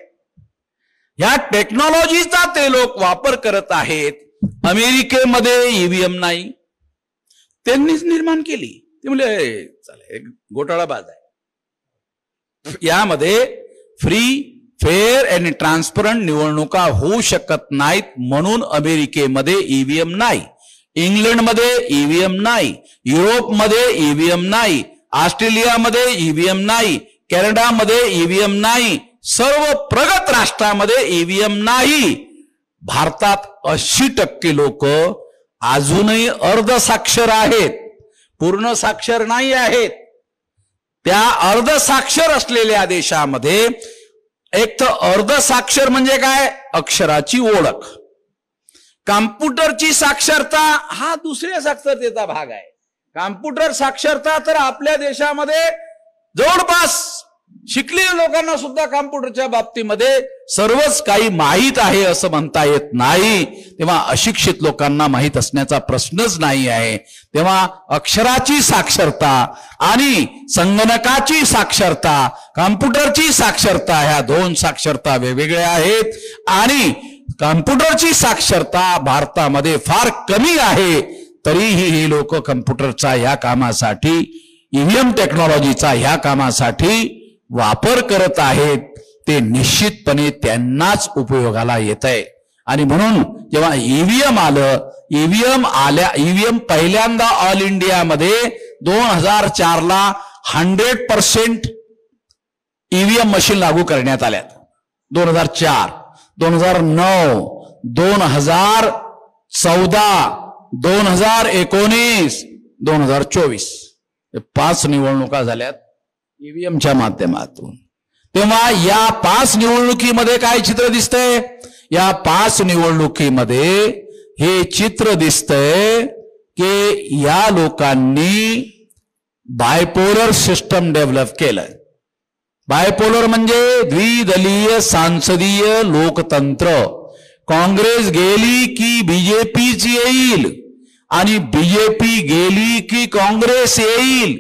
या टेक्नॉलॉजीचा ते लोक वापर करत आहेत. अमेरिकेमध्ये ईव्हीएम नाही, त्यांनीच निर्माण केली. ते म्हणजे चला घोटाळाबाज आहे. यामध्ये फ्री, फेअर आणि ट्रान्सपरंट निवडणुका होऊ शकत नाहीत म्हणून अमेरिकेमध्ये ईव्हीएम नाही, इंग्लंडमध्ये ईव्हीएम नाही, युरोपमध्ये ईव्हीएम नाही, ऑस्ट्रेलियामध्ये ईव्हीएम नाही, कॅनडामध्ये ईव्हीएम नाही, सर्व प्रगत राष्ट्रामध्ये ईव्हीएम नाही. भारतात 80% लोक अजूनही अर्धसाक्षर आहेत, पूर्ण साक्षर नाही आहेत. त्या अर्धसाक्षर असलेल्या देशामध्ये एक तर अर्धसाक्षर म्हणजे काय? अक्षराची ओळख. कॉम्प्युटरची साक्षरता हा दुसऱ्या साक्षरतेचा भाग आहे. कॉम्प्युटर साक्षरता तर आपल्या देशामध्ये जवळपास शिकलेल्या लोकांना सुद्धा कॉम्प्युटरच्या बाबतीमध्ये सर्वच काही माहीत आहे असं म्हणता येत नाही. तेव्हा अशिक्षित लोकांना माहीत असण्याचा प्रश्नच नाही आहे. तेव्हा अक्षराची साक्षरता आणि संगणकाची साक्षरता, कॉम्प्युटरची साक्षरता, ह्या 2 साक्षरता वेगवेगळ्या आहेत. आणि कॉम्प्युटरची साक्षरता भारतामध्ये फार कमी आहे. तरीही हे लोक कॉम्प्युटरचा ह्या कामासाठी, ईव्हीएम टेक्नॉलॉजीचा ह्या कामासाठी वापर करत आहेत. ते निश्चितपणे त्यांनाच उपयोगाला येत आहे. आणि म्हणून जेव्हा ईव्हीएम आलं, ईव्हीएम पहिल्यांदा ऑल इंडियामध्ये 2004ला 100% ईव्हीएम मशीन लागू करण्यात आल्यात. 2004, 2009, 2014, 2019, 2024 5 निवडणुका झाल्यात ईव्हीएमच्या माध्यमातून. तेव्हा या 5 निवडणुकीमध्ये काय चित्र दिसतंय? या 5 निवडणुकीमध्ये हे चित्र दिसतंय की या लोकांनी बायपोलर सिस्टम डेव्हलप केलंय. बायपोलर म्हणजे द्विदलीय सांसदीय लोकतंत्र. काँग्रेस गेली की बीजेपीच येईल आणि बीजेपी गेली की काँग्रेस येईल.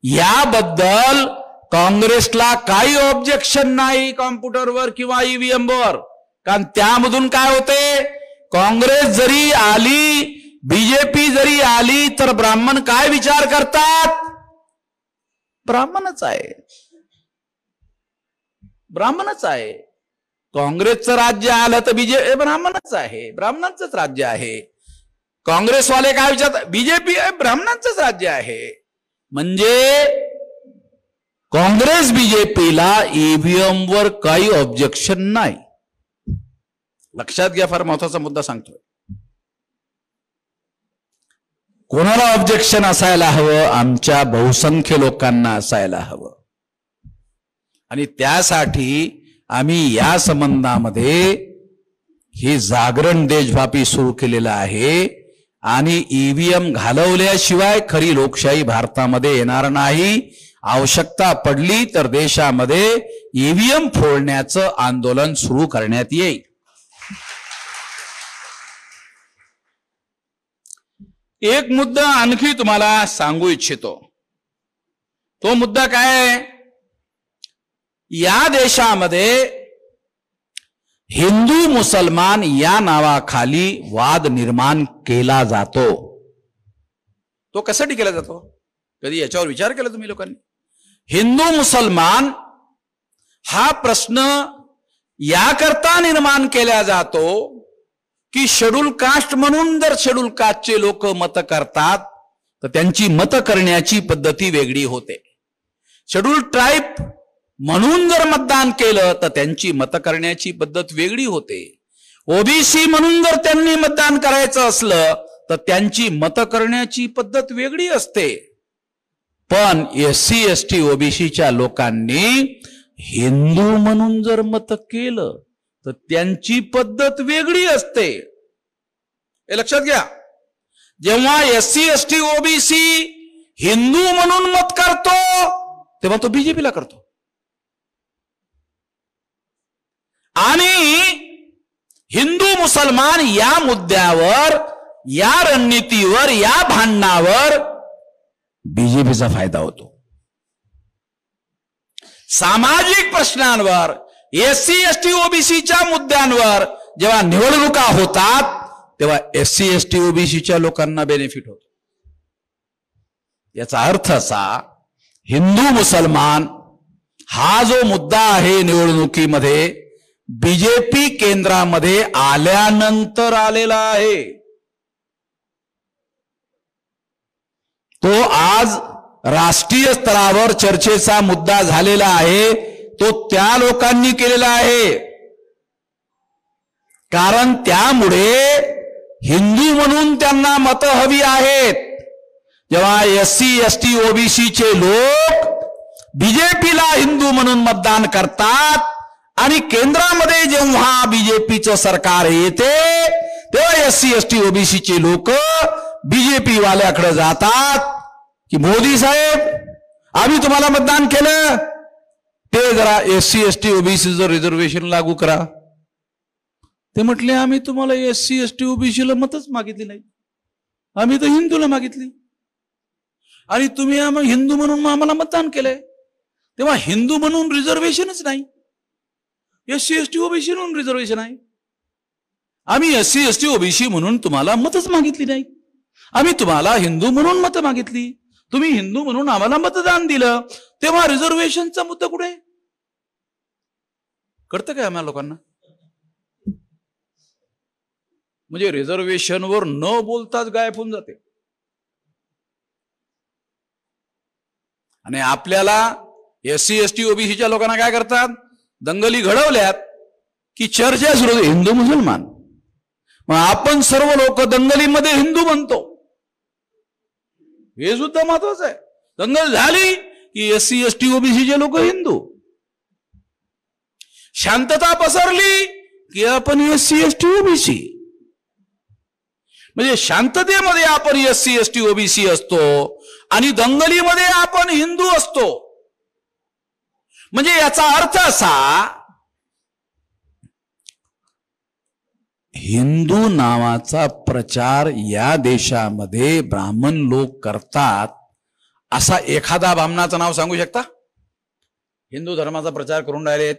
याबद्दल काँग्रेसला काही ऑब्जेक्शन नाही कॉम्प्युटरवर किंवा ईव्हीएमवर. कारण त्यामधून काय होते, काँग्रेस जरी आली, बीजेपी जरी आली तर ब्राह्मण काय विचार करतात? ब्राह्मणच आहे, ब्राह्मणच आहे. काँग्रेसचं राज्य आलं तर बीजेपी ब्राह्मणच आहे, ब्राह्मणांचंच राज्य आहे. काँग्रेसवाले काय विचारतात, बीजेपी ब्राह्मणांचंच राज्य आहे. म्हणजे काँग्रेस बीजेपीला ईव्हीएम वर काही ऑब्जेक्शन नाही. लक्षात घ्या, फार महत्वाचा मुद्दा सांगतोय. कोणाला ऑब्जेक्शन असायला हवं? आमच्या बहुसंख्य लोकांना असायला हवं. आणि त्यासाठी आम्ही या संबंधामध्ये हे जागरण देशव्यापी सुरू केलेलं आहे. आणि ईव्हीएम घालवल्याशिवाय खरी लोकशाही भारतामध्ये येणार नाही. आवश्यकता पडली तर देशामध्ये ईव्हीएम फोडण्याचं आंदोलन सुरू करण्यात येईल. एक मुद्दा आणखी तुम्हाला सांगू इच्छितो. तो मुद्दा काय आहे? या देशामध्ये हिंदू मुसलमान या नावाखाली वाद निर्माण केला जातो. तो कशासाठी केला जातो? कधी याच्यावर विचार केला तुम्ही लोकांनी? हिंदू मुसलमान हा प्रश्न याकरता निर्माण केला जातो की शेड्यूल कास्ट म्हणून जर शेड्यूल कास्टचे लोक मत करतात तर त्यांची मत करण्याची पद्धती वेगळी होते. शेड्यूल ट्राईब म्हणून जर मतदान केलं तर त्यांची मत करण्याची पद्धत वेगळी होते. ओबीसी म्हणून जर त्यांनी मतदान करायचं असलं तर त्यांची मत करण्याची पद्धत वेगळी असते. पण एससी एसटी ओबीसीच्या लोकांनी हिंदू म्हणून जर मत केलं तर त्यांची पद्धत वेगळी असते. हे लक्षात घ्या. जेव्हा एससी एसटी ओबीसी हिंदू म्हणून मत करतो तेव्हा तो बीजेपीला करतो. आणि हिंदू मुसलमान या मुद्द्यावर, या रणनीतीवर, या भांडणावर बीजेपीचा फायदा होतो. सामाजिक प्रश्नांवर, एससी एसटी ओबीसीच्या मुद्द्यांवर जेव्हा निवडणुका होतात तेव्हा एससी एसटी ओबीसीच्या लोकांना बेनिफिट होतो. याचा अर्थ असा, हिंदू मुसलमान हा जो मुद्दा आहे निवडणुकीमध्ये बीजेपी केंद्रामध्ये आल्यानंतर आलेला आहे. तो आज राष्ट्रीय स्तरावर चर्चेचा मुद्दा झालेला आहे. तो त्या लोकांनी केलेला आहे. कारण त्यामुळे हिंदू म्हणून त्यांना मतं हवी आहेत. जेव्हा एससी एसटी ओबीसीचे लोक बीजेपीला हिंदू म्हणून मतदान करतात आणि केंद्रामध्ये जेव्हा बीजेपीचं सरकार येते तेव्हा एससी एसटी ओबीसीचे लोक बीजेपी वाल्याकडे जातात की मोदी साहेब आम्ही तुम्हाला मतदान केलं, ते जरा एससी एसटी ओबीसीचं रिझर्वेशन लागू करा. ते म्हटले आम्ही तुम्हाला एससी एसटी ओबीसीला मतच मागितली नाही, आम्ही तर हिंदूला मागितली आणि तुम्ही हिंदू म्हणून आम्हाला मतदान केलंय. तेव्हा हिंदू म्हणून रिझर्वेशनच नाही, एससी एसटी ओबीसी म्हणून रिझर्वेशन आहे. आम्ही एससी एसटी ओबीसी म्हणून तुम्हाला मतच मागितली नाही, आम्ही तुम्हाला हिंदू म्हणून मत मागितली, तुम्ही हिंदू म्हणून आम्हाला मतदान दिलं, तेव्हा रिझर्वेशनचा मुद्दा कुठे? कळतं काय आम्हाला लोकांना? म्हणजे रिझर्वेशनवर न बोलताच गायब होऊन जाते. आणि आपल्याला एससी एसटी ओबीसीच्या लोकांना काय करतात? दंगली घडवल्यात की चर्चा सुरू होते हिंदू मुसलमान. मग आपण सर्व लोक दंगलीमध्ये हिंदू बनतो, हे सुद्धा महत्वाचं आहे. दंगल झाली की एससी एसटी ओबीसीचे लोक हिंदू, शांतता पसरली की आपण एससी एसटी ओबीसी. म्हणजे शांततेमध्ये आपण एससी एसटी ओबीसी असतो आणि दंगलीमध्ये आपण हिंदू असतो. म्हणजे याचा अर्थ असा, हिंदू नावाचा प्रचार या देशामध्ये ब्राह्मण लोक करतात. असा एखादा ब्राह्मणाचं नाव सांगू शकता? हिंदू धर्माचा प्रचार करून राहिलेत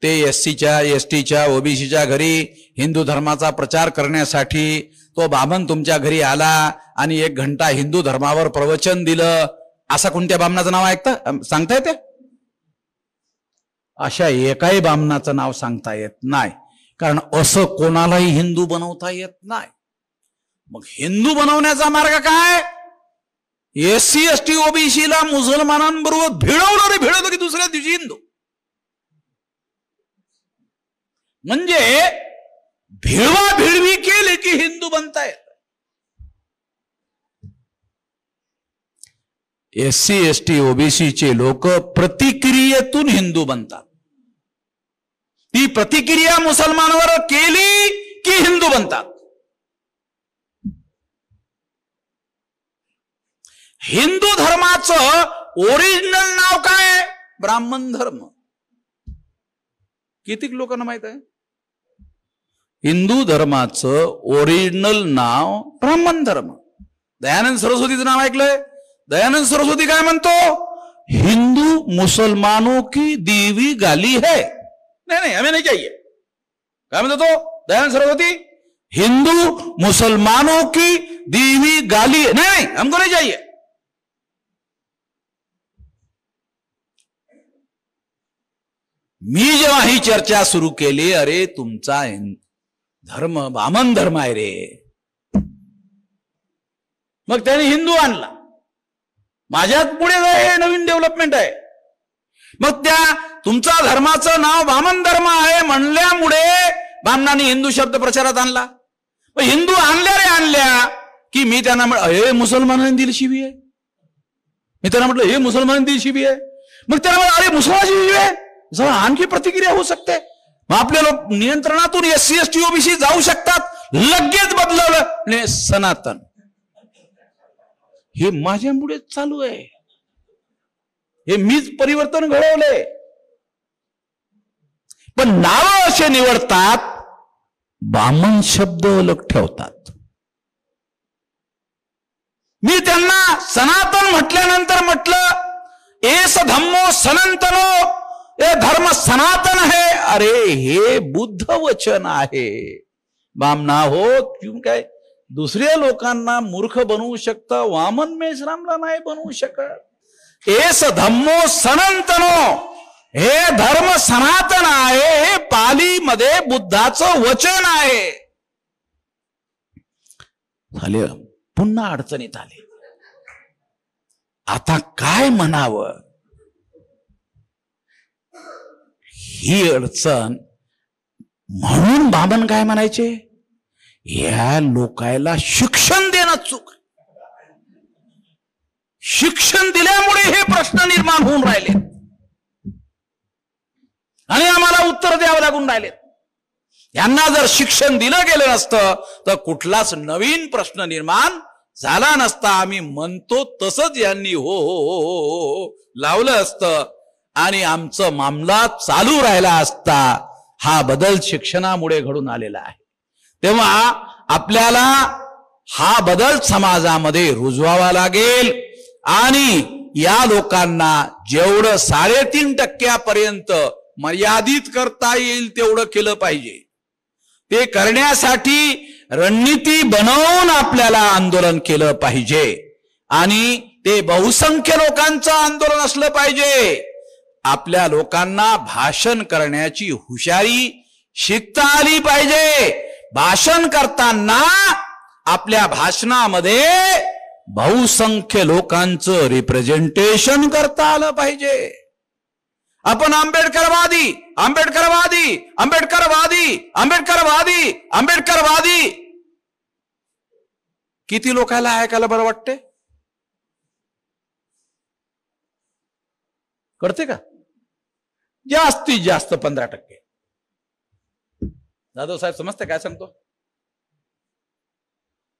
ते एससीच्या एसटीच्या ओबीसीच्या घरी हिंदू धर्माचा प्रचार करण्यासाठी तो ब्राह्मण तुमच्या घरी आला आणि 1 घंटा हिंदू धर्मावर प्रवचन दिलं. असा कोणत्या ब्राह्मणाचं नाव ऐकता सांगता येते? अशा एकाही बामणाचं नाव सांगता येत नाही, कारण असं कोणालाही हिंदू बनवता येत नाही. मग हिंदू बनवण्याचा मार्ग काय? SC ST OBC ला मुसलमानांबरोबर भिडवलं की दुसऱ्या दिवशी हिंदू. म्हणजे भिडवी केली की हिंदू बनतायत. SC ST OBC चे लोक प्रतिक्रियेतून हिंदू बनतात. ती प्रतिक्रिया मुसलमानावर केली की हिंदू बनतात. हिंदू धर्माचं ओरिजिनल नाव काय? ब्राह्मण धर्म. किती लोकांना माहित आहे? हिंदू धर्माचं ओरिजिनल नाव ब्राह्मण धर्म. दयानंद सरस्वतीचं नाव ऐकलंय? दयानंद सरस्वती काय म्हणतो? हिंदू मुसलमानों की दीवी गाली है. नहीं हमें नहीं चाहिए. क्या म्हणतो तो दयानंद सरस्वती? हिंदू मुसलमानों की दीवी गाली है. नहीं हमको नहीं चाहिए. मी जेव्हा ही चर्चा सुरू केली, अरे तुमचा धर्म वामन धर्म आहे रे, मग त्याने हिंदू आणला. माझ्यात पुढे हे नवीन डेव्हलपमेंट आहे. मग त्या तुमचा धर्माचं नाव वामन धर्म आहे म्हणल्यामुळे बामणांनी हिंदू शब्द प्रचारात आणला. मग हिंदू आणल्या की मी त्यांना हे मुसलमानांनी दिली शिवी आहे. मी त्यांना म्हटलं हे मुसलमानांनी दिली शिवी आहे. मग त्यांना म्हटलं अरे मुसलमानाची शिवी आहे. जरा आणखी प्रतिक्रिया होऊ शकते. मग आपल्याला नियंत्रणातून SC ST OBC जाऊ शकतात. लगेच बदलवलं सनातन. हे माझ्यामुळे चालू आहे. हे मीच परिवर्तन घडवले. पण नाव असे निवडतात, बामण शब्द अलग ठेवतात. मी त्यांना सनातन म्हटल्यानंतर म्हटलं एस धम्मो सनातनो, हे धर्म सनातन है. अरे हे बुद्ध वचन आहे. बामना हो क्यों काय दुसऱ्या लोकांना मूर्ख बनवू शकता, वामन मेश्रामला नाही बनवू शकत. एस धम्मो सनातनो, हे धर्म सनातन आहे. हे पालीमध्ये बुद्धाचं वचन आहे. झाले पुन्हा अडचणीत आले. आता काय म्हणावं? ही अडचण म्हणून बामण काय म्हणायचे? या लोकायला शिक्षण देणं चूक. शिक्षण दिल्यामुळे हे प्रश्न निर्माण होऊन राहिले आणि आम्हाला उत्तर द्यावं लागून राहिले. यांना जर शिक्षण दिलं गेलं नसतं तर कुठलाच नवीन प्रश्न निर्माण झाला नसता. आम्ही म्हणतो तसंच यांनी हो हो हो हो लावलं असतं आणि आमचा मामला चालू राहिला असता. हा बदल शिक्षणामुळे घडून आलेला आहे. तेव्हा आपल्याला हा बदल समाजामध्ये रुजवावा लागेल आणि या लोकांना जेवढं 3.5% मर्यादित करता येईल तेवढं केलं पाहिजे. ते करण्यासाठी रणनीती बनवून आपल्याला आंदोलन केलं पाहिजे आणि ते बहुसंख्य लोकांचं आंदोलन असलं पाहिजे. आपल्या लोकांना भाषण करण्याची हुशारी शिकता आली पाहिजे. भाषण करताना आपल्या भाषणामध्ये बहुसंख्य लोकांचं रिप्रेझेंटेशन करता आलं पाहिजे. आपण आंबेडकरवादी आंबेडकरवादी आंबेडकरवादी आंबेडकरवादी आंबेडकरवादी किती लोकांना ऐकायला बरं वाटते? कळते का? जास्तीत जास्त 15%. जाधव साहेब समजते काय सांगतो?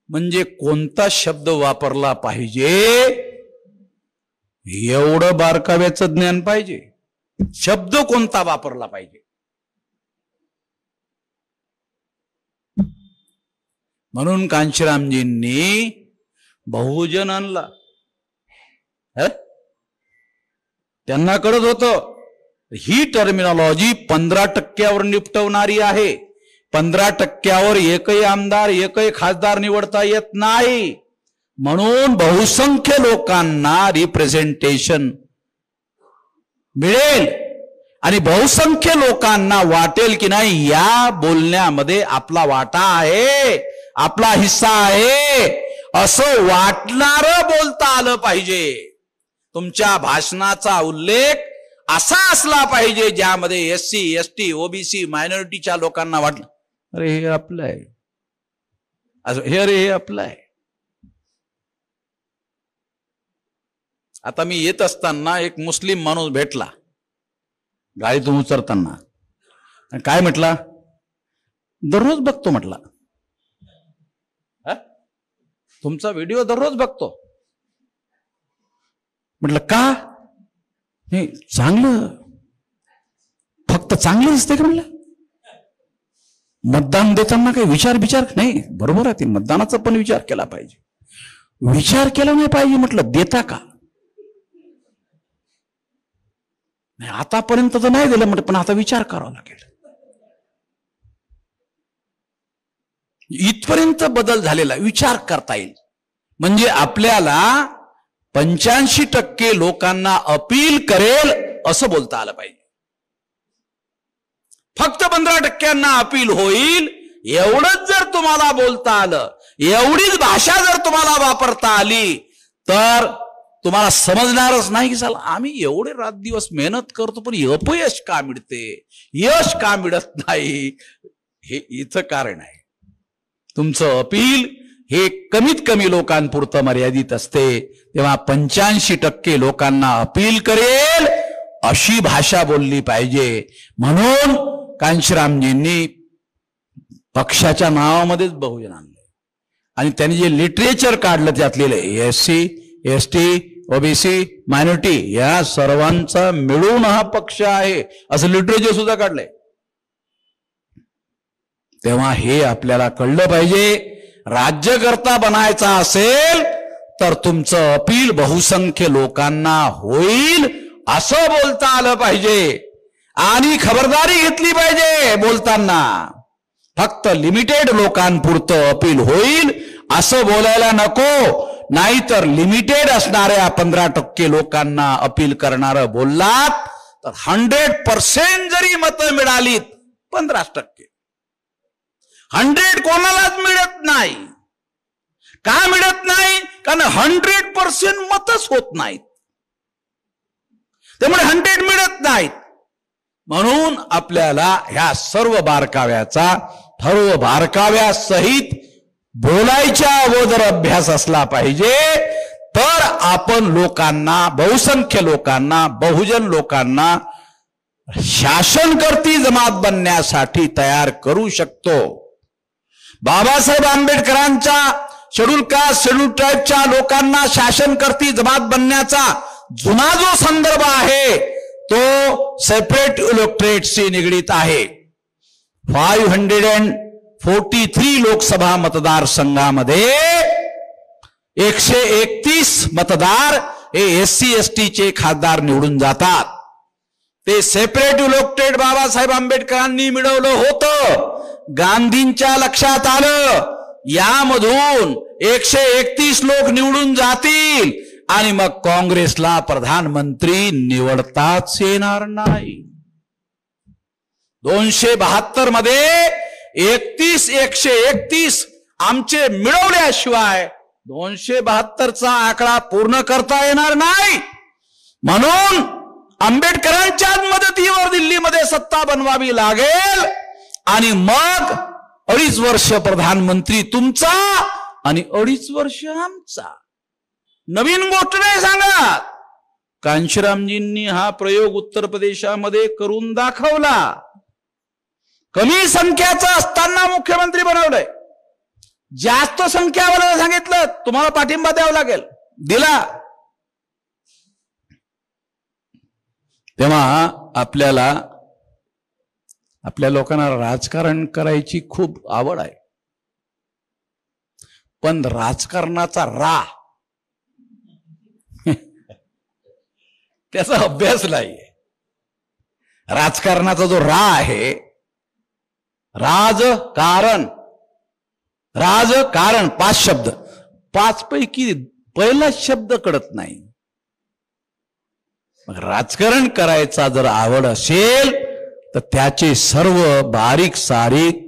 म्हणजे कोणता शब्द वापरला पाहिजे एवढं बारकाव्याचं ज्ञान पाहिजे. शब्द कोणता वापरला पाहिजे. म्हणून कांशीरामजींनी बहुजन आणला. त्यांना कळत होतं ही टर्मिनॉलॉजी 15% निपटवणारी आहे. 15% एकही आमदार एकही खासदार निवडता येत नाही. म्हणून बहुसंख्य लोकांना रिप्रेझेंटेशन मिळेल आणि बहुसंख्य लोकांना वाटेल की नाही या बोलण्यामध्ये आपला वाटा आहे, आपला हिस्सा आहे, असं वाटणारं बोलता आलं पाहिजे. तुमच्या भाषणाचा उल्लेख असा असला पाहिजे ज्यामध्ये SC ST OBC मायनॉरिटीच्या लोकांना वाटलं अरे हे आपलं आहे, हे आपलं आहे. आता मी येत असताना एक मुस्लिम माणूस भेटला गाडीतून उतरताना. काय म्हटला? दररोज बघतो म्हटला, तुमचा व्हिडिओ दररोज बघतो. म्हटलं का? नाही चांगलं, फक्त चांगलं दिसतंय का? म्हणलं मतदान देताना काही विचार नाही. बरोबर आहे, ते मतदानाचा पण विचार केला पाहिजे. विचार केला नाही पाहिजे म्हटलं देता का? नाही आतापर्यंत तर नाही दिलं म्हटलं, पण आता विचार करावा लागेल. इथपर्यंत बदल झालेला, विचार करता येईल. म्हणजे आपल्याला 85% लोकांना अपील करेल असं बोलता आलं पाहिजे. फक्त 15% अपील होईल एवढंच जर तुम्हाला बोलता आलं, एवढीच भाषा जर तुम्हाला वापरता आली तर तुम्हाला समजणारच नाही की चला आम्ही एवढे रात दिवस मेहनत करतो पण अपयश का मिळते, यश का मिळत नाही. हे इथं कारण आहे. तुमचं अपील हे कमीत कमी लोकांपुरतं मर्यादित असते. तेव्हा 85% लोकांना अपील करेल अशी भाषा बोलली पाहिजे. म्हणून कांशीरामजींनी पक्षाच्या नावामध्येच बहुजन आणले आणि त्यांनी जे लिटरेचर काढलं त्यातले SC ST OBC मायनॉरिटी या सर्वांचा मिळून हा पक्ष आहे असं लिटरेचर सुद्धा काढलंय. तेव्हा हे आपल्याला कळलं पाहिजे. राज्यकर्ता बनायचा असेल तर तुमचं अपील बहुसंख्य लोकांना होईल असं बोलता आलं पाहिजे आणि खबरदारी घेतली पाहिजे बोलताना. फक्त लिमिटेड लोकांपुरतं अपील होईल असं बोलायला नको. नाहीतर लिमिटेड असणाऱ्या 15% लोकांना अपील करणारं बोललात तर 100% जरी मतं मिळालीत 15%, 100 कोणालाच मिळत नाही. का मिळत नाही? कारण 100% मतच होत नाहीत, त्यामुळे 100 मिळत नाहीत. म्हणून आपल्याला ह्या सर्व बारकाव्याचा सर्व बारकाव्यासहित बोलायच्या अगोदर अभ्यास असला पाहिजे. तर आपण लोकांना, बहुसंख्य लोकांना, बहुजन लोकांना शासनकर्ती जमात बनण्यासाठी तयार करू शकतो. बाबासाहेब आंबेडकरांच्या शेड्यूल कास्ट शेड्यूल ट्राईबच्या लोकांना शासनकर्ती जमात बनण्याचा जुना जो संदर्भ आहे तो सेपरेट इलेक्टोरेटशी निगडीत आहे. 543 लोकसभा मतदारसंघामध्ये 131 मतदार हे SC ST चे खासदार निवडून जातात. ते सेपरेट इलेक्टोरेट बाबासाहेब आंबेडकरांनी मिळवलं होतं. गांधींच्या लक्षात आलं यामधून 131 लोक निवडून जातील आणि मग काँग्रेसला प्रधानमंत्री निवडताच येणार नाही. 272 मध्ये 131 आमचे मिळवल्याशिवाय 272चा आकडा पूर्ण करता येणार नाही. म्हणून आंबेडकरांच्या मदतीवर दिल्लीमध्ये सत्ता बनवावी लागेल आणि मग 2.5 वर्ष प्रधानमंत्री तुमचा आणि 2.5 वर्ष आमचा. नवीन गोष्ट नाही सांगत. कांशीरामजींनी हा प्रयोग उत्तर प्रदेशामध्ये करून दाखवला. कमी संख्याचं असताना मुख्यमंत्री बनवलंय. जास्त संख्यावाल्याला सांगितलं तुम्हाला पाठिंबा द्यावा लागेल, दिला. तेव्हा आपल्या लोकांना राजकारण करायची खूप आवड आहे, पण राजकारणाचा त्याचा अभ्यास नाहीये. राजकारणाचा जो आहे, राजकारण 5 शब्द, 5 पैकी पहिला शब्द कळत नाही. मग राजकारण करायचा जर आवड असेल तर त्याचे सर्व बारीक सारीक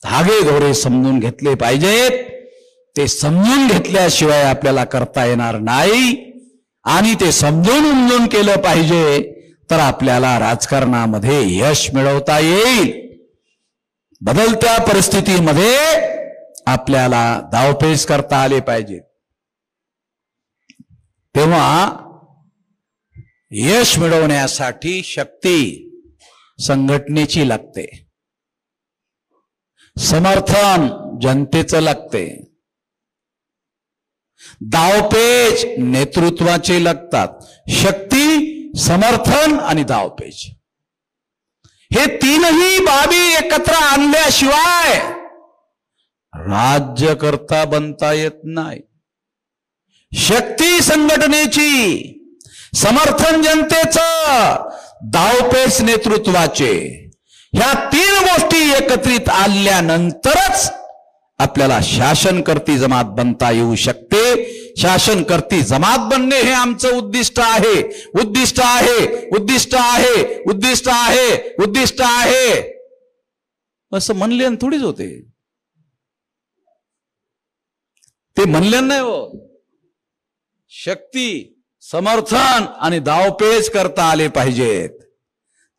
धागे दोरे समजून घेतले पाहिजेत. ते समजून घेतल्याशिवाय आपल्याला करता येणार नाही. आणि ते समजून उमजून केलं पाहिजे तर आपल्याला राजकारणामध्ये यश मिळवता येईल. बदलत्या परिस्थितीमध्ये आपल्याला धावपेच करता आले पाहिजे. तेव्हा यश मिळवण्यासाठी शक्ती संघटनेची लागते, समर्थन जनतेचं लागते, धावपेच नेतृत्वाचे लागतात. शक्ती, समर्थन आणि धावपेच हे तीनही बाबी एकत्र आणल्याशिवाय राज्यकर्ता बनता येत नाही. शक्ती संघटनेची, समर्थन जनतेचं, धावपेच नेतृत्वाचे, ह्या तीन गोष्टी एकत्रित आणल्यानंतरच आपल्याला शासनकर्ती जमात बनता येऊ शकते. शासनकर्ती जमात बनणे हे आमचं उद्दिष्ट आहे. उद्दिष्ट आहे, उद्दिष्ट आहे, उद्दिष्ट आहे, उद्दिष्ट आहे असं म्हणले थोडीच होते. ते म्हणले नाही हो. शक्ती, समर्थन आणि धावपेच करता आले पाहिजेत,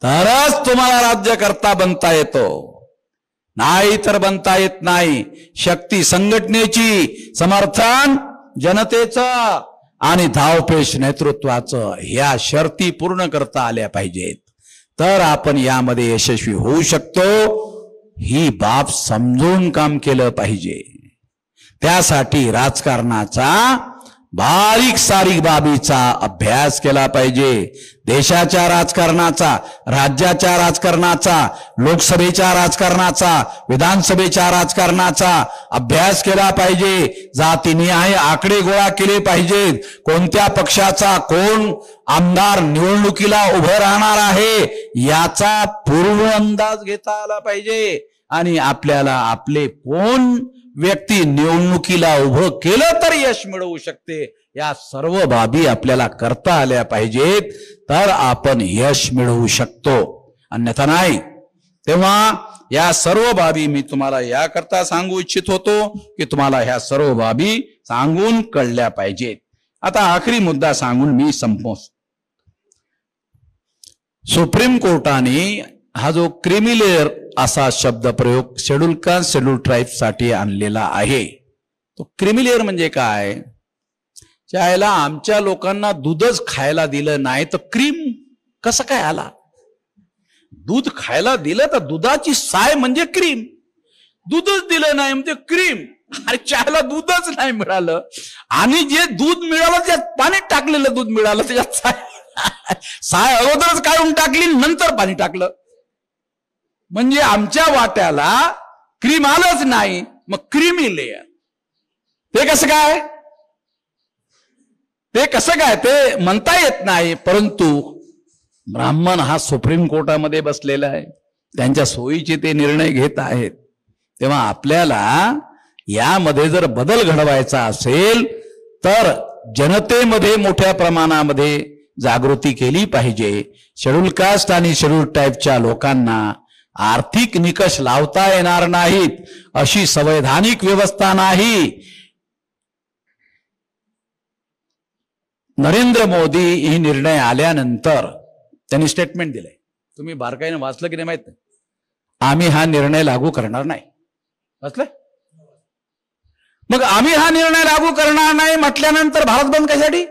तरच तुम्हाला राज्यकर्ता बनता येतो, नाही तर बनता येत नाही. शक्ती संघटनेची, समर्थन जनतेचं आणि धावपेच नेतृत्वाचं ह्या शर्ती पूर्ण करता आल्या पाहिजेत, तर आपण यामध्ये यशस्वी होऊ शकतो. ही बाब समजून काम केलं पाहिजे. त्यासाठी राजकारणाचा बारीक सारीक बाबीचा अभ्यास केला पाहिजे. देशाच्या राजकारणाचा, राज्याच्या राजकारणाचा, लोकसभेच्या राजकारणाचा, विधानसभेच्या राजकारणाचा अभ्यास केला पाहिजे. जातीनिहाय आकडे गोळा केले पाहिजेत. कोणत्या पक्षाचा कोण आमदार निवडणुकीला उभं राहणार आहे याचा पूर्व अंदाज घेता आला पाहिजे. आणि आपल्याला आपले कोण व्यक्ती निवडणुकीला उभं केलं तर यश मिळवू शकते, या सर्व बाबी आपल्याला करता आल्या पाहिजेत, तर आपण यश मिळवू शकतो, अन्यथा नाही. तेव्हा या सर्व बाबी मी तुम्हाला याकरता सांगू इच्छित होतो की तुम्हाला ह्या सर्व बाबी सांगून कळल्या पाहिजेत. आता आखरी मुद्दा सांगून मी संपवतो. सुप्रीम कोर्टाने हा जो क्रिमिलेअर असा शब्द प्रयोग शेड्यूल कास्ट, शेड्यूल ट्राईब साठी आणलेला आहे. तो क्रिमिलेअर म्हणजे काय? ज्याला आमच्या लोकांना दूधच खायला दिलं नाही तर क्रीम कसं काय आला? दूध खायला दिलं तर दुधाची साय म्हणजे क्रीम, दूधच दिलं नाही म्हणजे क्रीम. आणि चहाला दूधच नाही मिळालं आणि जे दूध मिळालं त्यात पाणी टाकलेलं दूध मिळालं, त्याच्यात साय अगोदरच काढून टाकली नंतर पाणी टाकलं, म्हणजे आमच्या वाट्याला क्रीम आलंच नाही. मग क्रीमी लेअर ते कसं काय? ते कसं काय ते म्हणता येत नाही. परंतु ब्राह्मण हा सुप्रीम कोर्टामध्ये बसलेला आहे, त्यांच्या सोयीचे ते निर्णय घेत आहेत. तेव्हा आपल्याला यामध्ये जर बदल घडवायचा असेल तर जनतेमध्ये मोठ्या प्रमाणामध्ये जागृती केली पाहिजे. शेड्यूल कास्ट आणि शेड्यूल ट्राईबच्या लोकांना आर्थिक निकष लावता येणार नाहीत अशी संवैधानिक व्यवस्था नाही. नरेंद्र मोदी ही निर्णय आल्यानंतर त्यांनी स्टेटमेंट दिलंय, तुम्ही बारकाईने वाचलं की नाही माहित नाही, आम्ही हा निर्णय लागू करणार नाही. वाचलं? मग आम्ही हा निर्णय लागू करणार नाही म्हटल्यानंतर भारत बंद कशासाठी?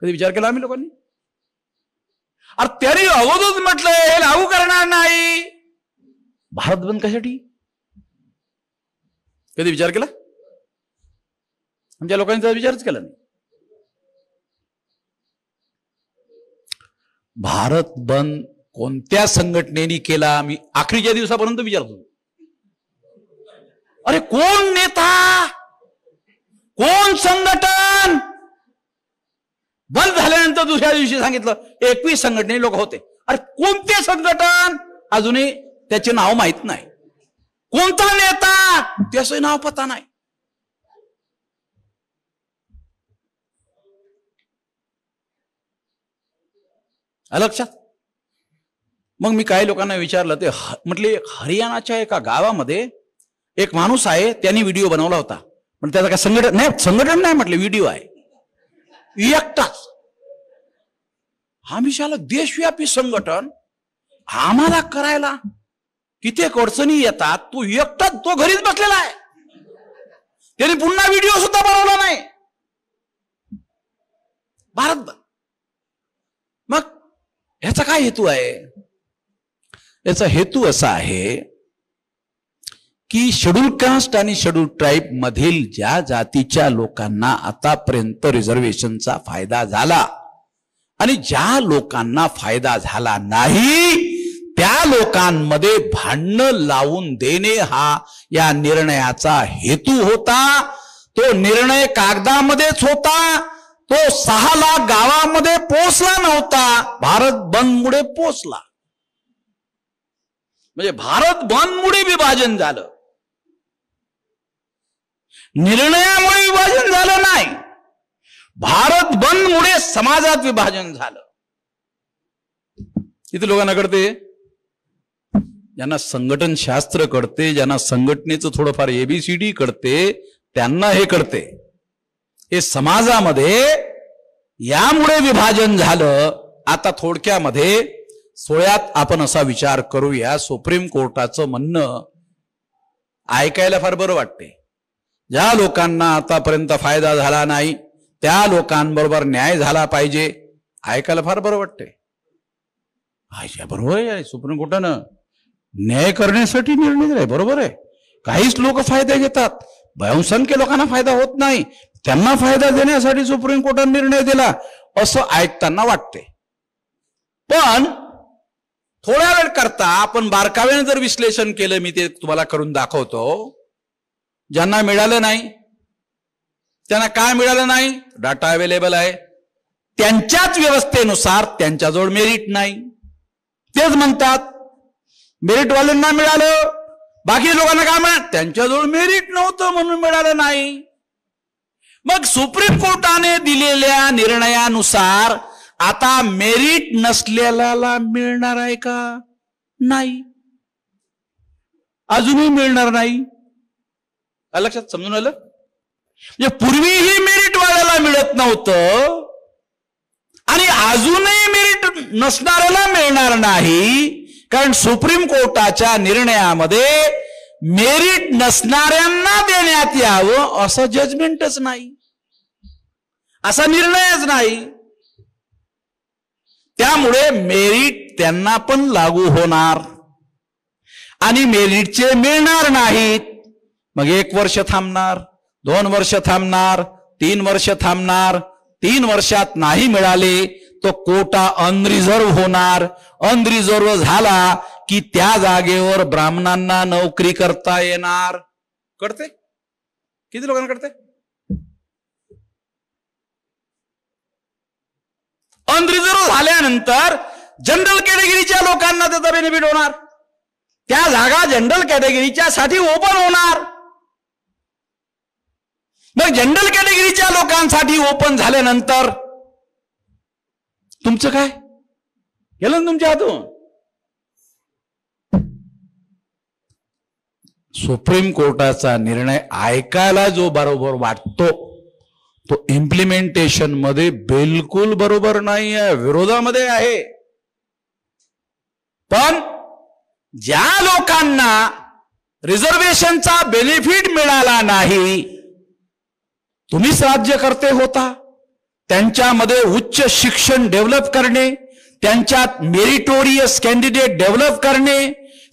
कधी विचार केला आम्ही लोकांनी? अरे त्यांनी अगोदरच म्हटलं हे लागू करणार नाही, भारत बंद कशासाठी? कधी विचार केला? आमच्या लोकांनी विचारच केला नाही. भारत बंद कोणत्या संघटनेने केला मी आखरीच्या दिवसापर्यंत विचारतो. अरे कोण नेता, कोण संघटन? बंद झाल्यानंतर दुसऱ्या दिवशी सांगितलं 21 संघटने लोक होते. अरे कोणते संघटन? अजूनही त्याचे नाव माहित नाही. कोणता नेता? त्याचं नाव पता नाही. लक्षात. मग मी काही लोकांना विचारलं, ते म्हटले हरियाणाच्या एका गावामध्ये एक माणूस आहे, त्यांनी व्हिडिओ बनवला होता. पण त्याचा काय संघटन नाही म्हटलं, व्हिडिओ आहे एकटाच. आम्ही शाला देशव्यापी संघटन आम्हाला करायला कित्येक अडचणी येतात, तो एकटाच तो घरीच बसलेला आहे, त्याने पुन्हा व्हिडिओ सुद्धा बनवला नाही. भारत. मग ह्याचा काय हेतू आहे? याचा हेतू असा आहे की शेड्यूल कास्ट आणि शेड्यूल ट्राईब मधील ज्या जातीच्या लोकांना आतापर्यंत रिझर्वेशनचा फायदा झाला आणि ज्या लोकांना फायदा झाला नाही, त्या लोकांमध्ये भांडणं लावून देणे हा या निर्णयाचा हेतू होता. तो निर्णय कागदामध्येच होता, तो 6 लाख गावामध्ये पोचला नव्हता, भारत बंदमुळे पोचला. म्हणजे भारत बंदमुळे विभाजन झालं, निर्णयामुळे विभाजन झालं नाही. भारत बंदमुळे समाजात विभाजन झालं. इथे लोकांना कळते, ज्यांना संघटन शास्त्र कळते, ज्यांना संघटनेचं थोडंफार ABCD कळते, त्यांना हे कळते. हे समाजामध्ये यामुळे विभाजन झालं. आता थोडक्यामध्ये सोळ्यात आपण असा विचार करूया, सुप्रीम कोर्टाचं म्हणणं ऐकायला फार बरं वाटते. ज्या लोकांना आतापर्यंत फायदा झाला नाही त्या लोकांबरोबर न्याय झाला पाहिजे, ऐकायला फार बरं वाटते. बरोबर आहे, सुप्रीम कोर्टानं न्याय करण्यासाठी निर्णय दिलाय, बरोबर आहे. काहीच लोक फायदा घेतात, बहुसंख्य लोकांना फायदा होत नाही, त्यांना फायदा देण्यासाठी सुप्रीम कोर्टाने निर्णय दिला असं ऐकताना वाटते. पण थोड्या वेळ करता आपण बारकाव्याने जर विश्लेषण केलं, मी ते तुम्हाला करून दाखवतो. ज्यांना मिळालं नाही त्यांना काय मिळालं नाही? डाटा अवेलेबल आहे, त्यांच्याच व्यवस्थेनुसार त्यांच्याजवळ मेरिट नाही. तेच म्हणतात मेरिटवाल्यांना मिळालं, बाकी लोकांना काय मिळालं? त्यांच्याजवळ मेरिट नव्हतं म्हणून मिळालं नाही. मग सुप्रीम कोर्टाने दिलेल्या निर्णयानुसार आता मेरिट नसलेल्याला मिळणार आहे का? नाही, अजूनही मिळणार नाही. लक्षात समजून आलं? म्हणजे पूर्वीही मेरिट वाल्याला मिळत नव्हतं आणि अजूनही मेरिट नसणाऱ्याला मिळणार नाही, कारण सुप्रीम कोर्टाच्या निर्णयामध्ये मेरिट नसणाऱ्यांना देण्यात यावं असं जजमेंटच नाही, असा निर्णयच नाही. त्यामुळे मेरिट त्यांना पण लागू होणार आणि मेरिटचे मिळणार नाहीत. मग 1 वर्ष थांबणार, 2 वर्ष थांबणार, 3 वर्ष थांबणार. 3 वर्षात नाही मिळाले तो कोटा अनरिझर्व होणार. अनरिझर्व झाला की त्या जागेवर ब्राह्मणांना नोकरी करता येणार. कळते? किती लोकांना कळते? अनरिझर्व झाल्यानंतर जनरल कॅटेगरीच्या लोकांना त्याचा बेनिफिट होणार. त्या जागा जनरल कॅटेगरीच्या साठी ओपन होणार. मग जनरल कॅटेगरीच्या लोकांसाठी ओपन झाल्यानंतर तुमचं काय गेलं ना तुमच्या हातून? सुप्रीम कोर्टाचा निर्णय ऐकायला जो बरोबर वाटतो तो इम्प्लिमेंटेशन मध्ये बिलकुल बरोबर नाही आहे, विरोधामध्ये आहे. पण ज्या लोकांना रिझर्वेशनचा बेनिफिट मिळाला नाही, तुम्हीच राज्यकर्ते होता, त्यांच्यामध्ये उच्च शिक्षण डेव्हलप करणे, त्यांच्यात मेरिटोरियस कॅन्डिडेट डेव्हलप करणे,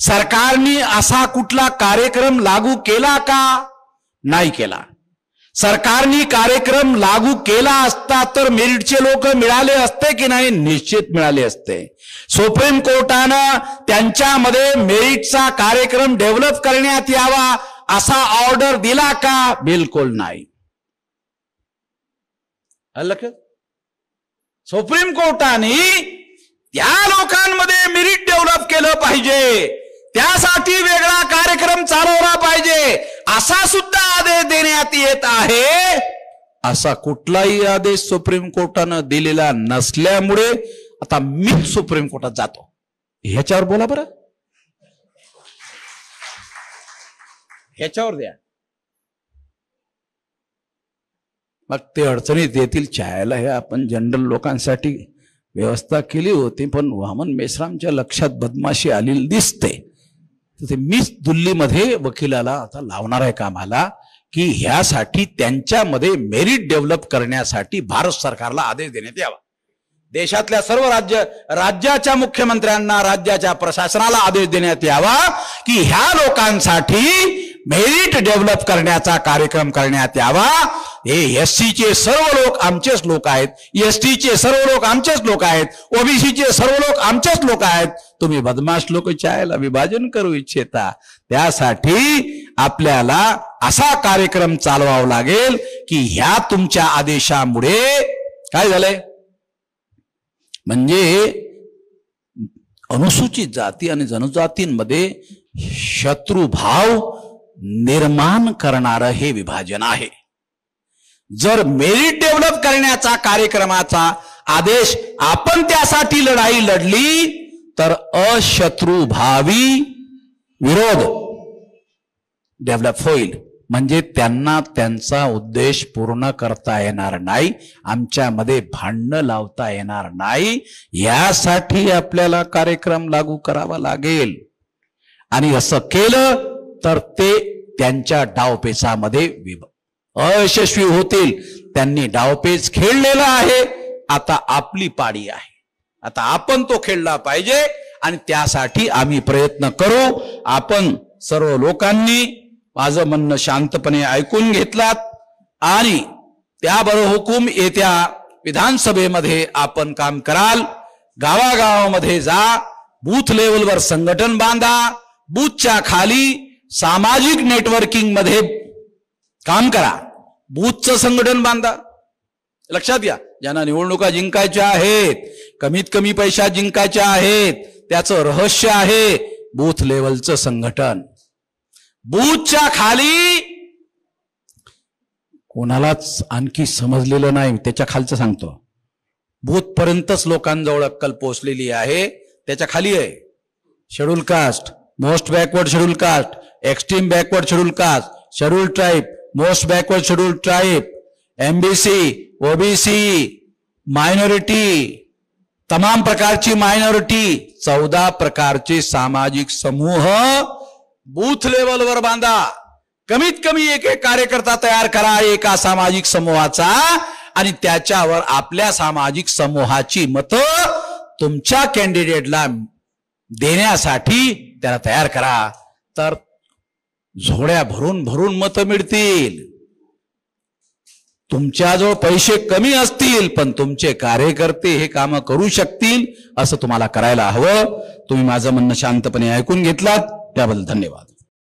सरकारने असा कुठला कार्यक्रम लागू केला का? नाही केला. सरकारने कार्यक्रम लागू केला असता तर मेरिटचे लोक मिळाले असते की नाही? निश्चित मिळाले असते. सुप्रीम कोर्टानं त्यांच्यामध्ये मेरिटचा कार्यक्रम डेव्हलप करण्यात यावा असा ऑर्डर दिला का? बिलकुल नाही. सुप्रीम कोर्टाने त्या लोकांमध्ये मेरिट डेव्हलप केलं पाहिजे, त्यासाठी वेगळा कार्यक्रम चालवला पाहिजे असा सुद्धा आदेश देण्यात येत आहे. असा कुठलाही आदेश सुप्रीम कोर्टानं दिलेला नसल्यामुळे आता मीच सुप्रीम कोर्टात जातो, ह्याच्यावर बोला बरं, ह्याच्यावर द्या. मग ते अडचणीत येतील. चायला हे आपण जनरल लोकांसाठी व्यवस्था केली होती, पण वामन मेश्रामच्या लक्षात बदमाशी आलेली दिसते. तर ते मीच दिल्लीमध्ये वकिलाला आता लावणार आहे कामाला, की ह्यासाठी त्यांच्यामध्ये मेरिट डेव्हलप करण्यासाठी भारत सरकारला आदेश देण्यात यावा. देशातल्या सर्व राज्याच्या मुख्यमंत्र्यांना, राज्याच्या प्रशासनाला आदेश देण्यात यावा की ह्या लोकांसाठी मेरिट डेव्हलप करण्याचा कार्यक्रम करण्यात यावा. हे एससीचे सर्व लोक आमचेच लोक आहेत, एसटीचे सर्व लोक आमचेच लोक आहेत, ओबीसीचे सर्व लोक आमचेच लोक आहेत. तुम्ही बदमाश लोक चायला विभाजन करू इच्छिता, त्यासाठी आपल्याला असा कार्यक्रम चालवावा लागेल की ह्या तुमच्या आदेशामुळे काय झालंय, म्हणजे अनुसूचित जाती आणि जनजातींमध्ये शत्रुभाव निर्माण करणारं हे विभाजन आहे. जर मेरिट डेव्हलप करण्याचा कार्यक्रमाचा आदेश आपण त्यासाठी लढाई लढली तर अशत्रुभावी विरोध डेव्हलप होईल, म्हणजे त्यांना त्यांचा उद्देश पूर्ण करता येणार नाही, आमच्यामध्ये भांडणं लावता येणार नाही. यासाठी आपल्याला कार्यक्रम लागू करावा लागेल. आणि असं केलं तर ते त्यांच्या डावपेचामध्ये अयशस्वी होतील. त्यांनी डावपेच खेळलेला आहे, आता आपली पाळी आहे, आता आपण तो खेळला पाहिजे आणि त्यासाठी आम्ही प्रयत्न करू. आपण सर्व लोकांनी माझं म्हणणं शांतपणे ऐकून घेतलात आणि त्याबरोबर हुकूम येत्या विधानसभेमध्ये आपण काम कराल. गावागावामध्ये जा, बूथ लेवलवर संघटन बांधा, बूथच्या खाली सामाजिक नेटवर्किंग मध्ये काम करा, बूथचं संघटन बांधा. लक्षात घ्या, ज्यांना निवडणुका जिंकायच्या आहेत, कमीत कमी पैशात जिंकायच्या आहेत, त्याचं रहस्य आहे बूथ लेवलचं संघटन. बूथच्या खाली कोणालाच आणखी समजलेलं नाही, त्याच्या खालचं सांगतो, बूथ पर्यंतच लोकांजवळ अक्कल पोहोचलेली आहे. त्याच्या खाली आहे schedule caste, most backward schedule caste, extreme backward schedule caste, schedule tribe, most backward schedule tribe, MBC, OBC, minority, तमाम प्रकारची मायनॉरिटी, 14 प्रकारचे सामाजिक समूह बूथ लेवलवर बांधा. कमीत कमी एक कार्यकर्ता तयार करा एका सामाजिक समूहाचा आणि त्याच्यावर आपल्या सामाजिक समूहाची मतं तुमच्या कॅन्डिडेटला देण्यासाठी त्याला तयार करा. तर झोड्या भरून भरून मतं मिळतील. तुमच्याजवळ पैसे कमी असतील पण तुमचे कार्यकर्ते हे काम करू शकतील, असं तुम्हाला करायला हवं. तुम्ही माझं म्हणणं शांतपणे ऐकून घेतलात त्याबद्दल धन्यवाद.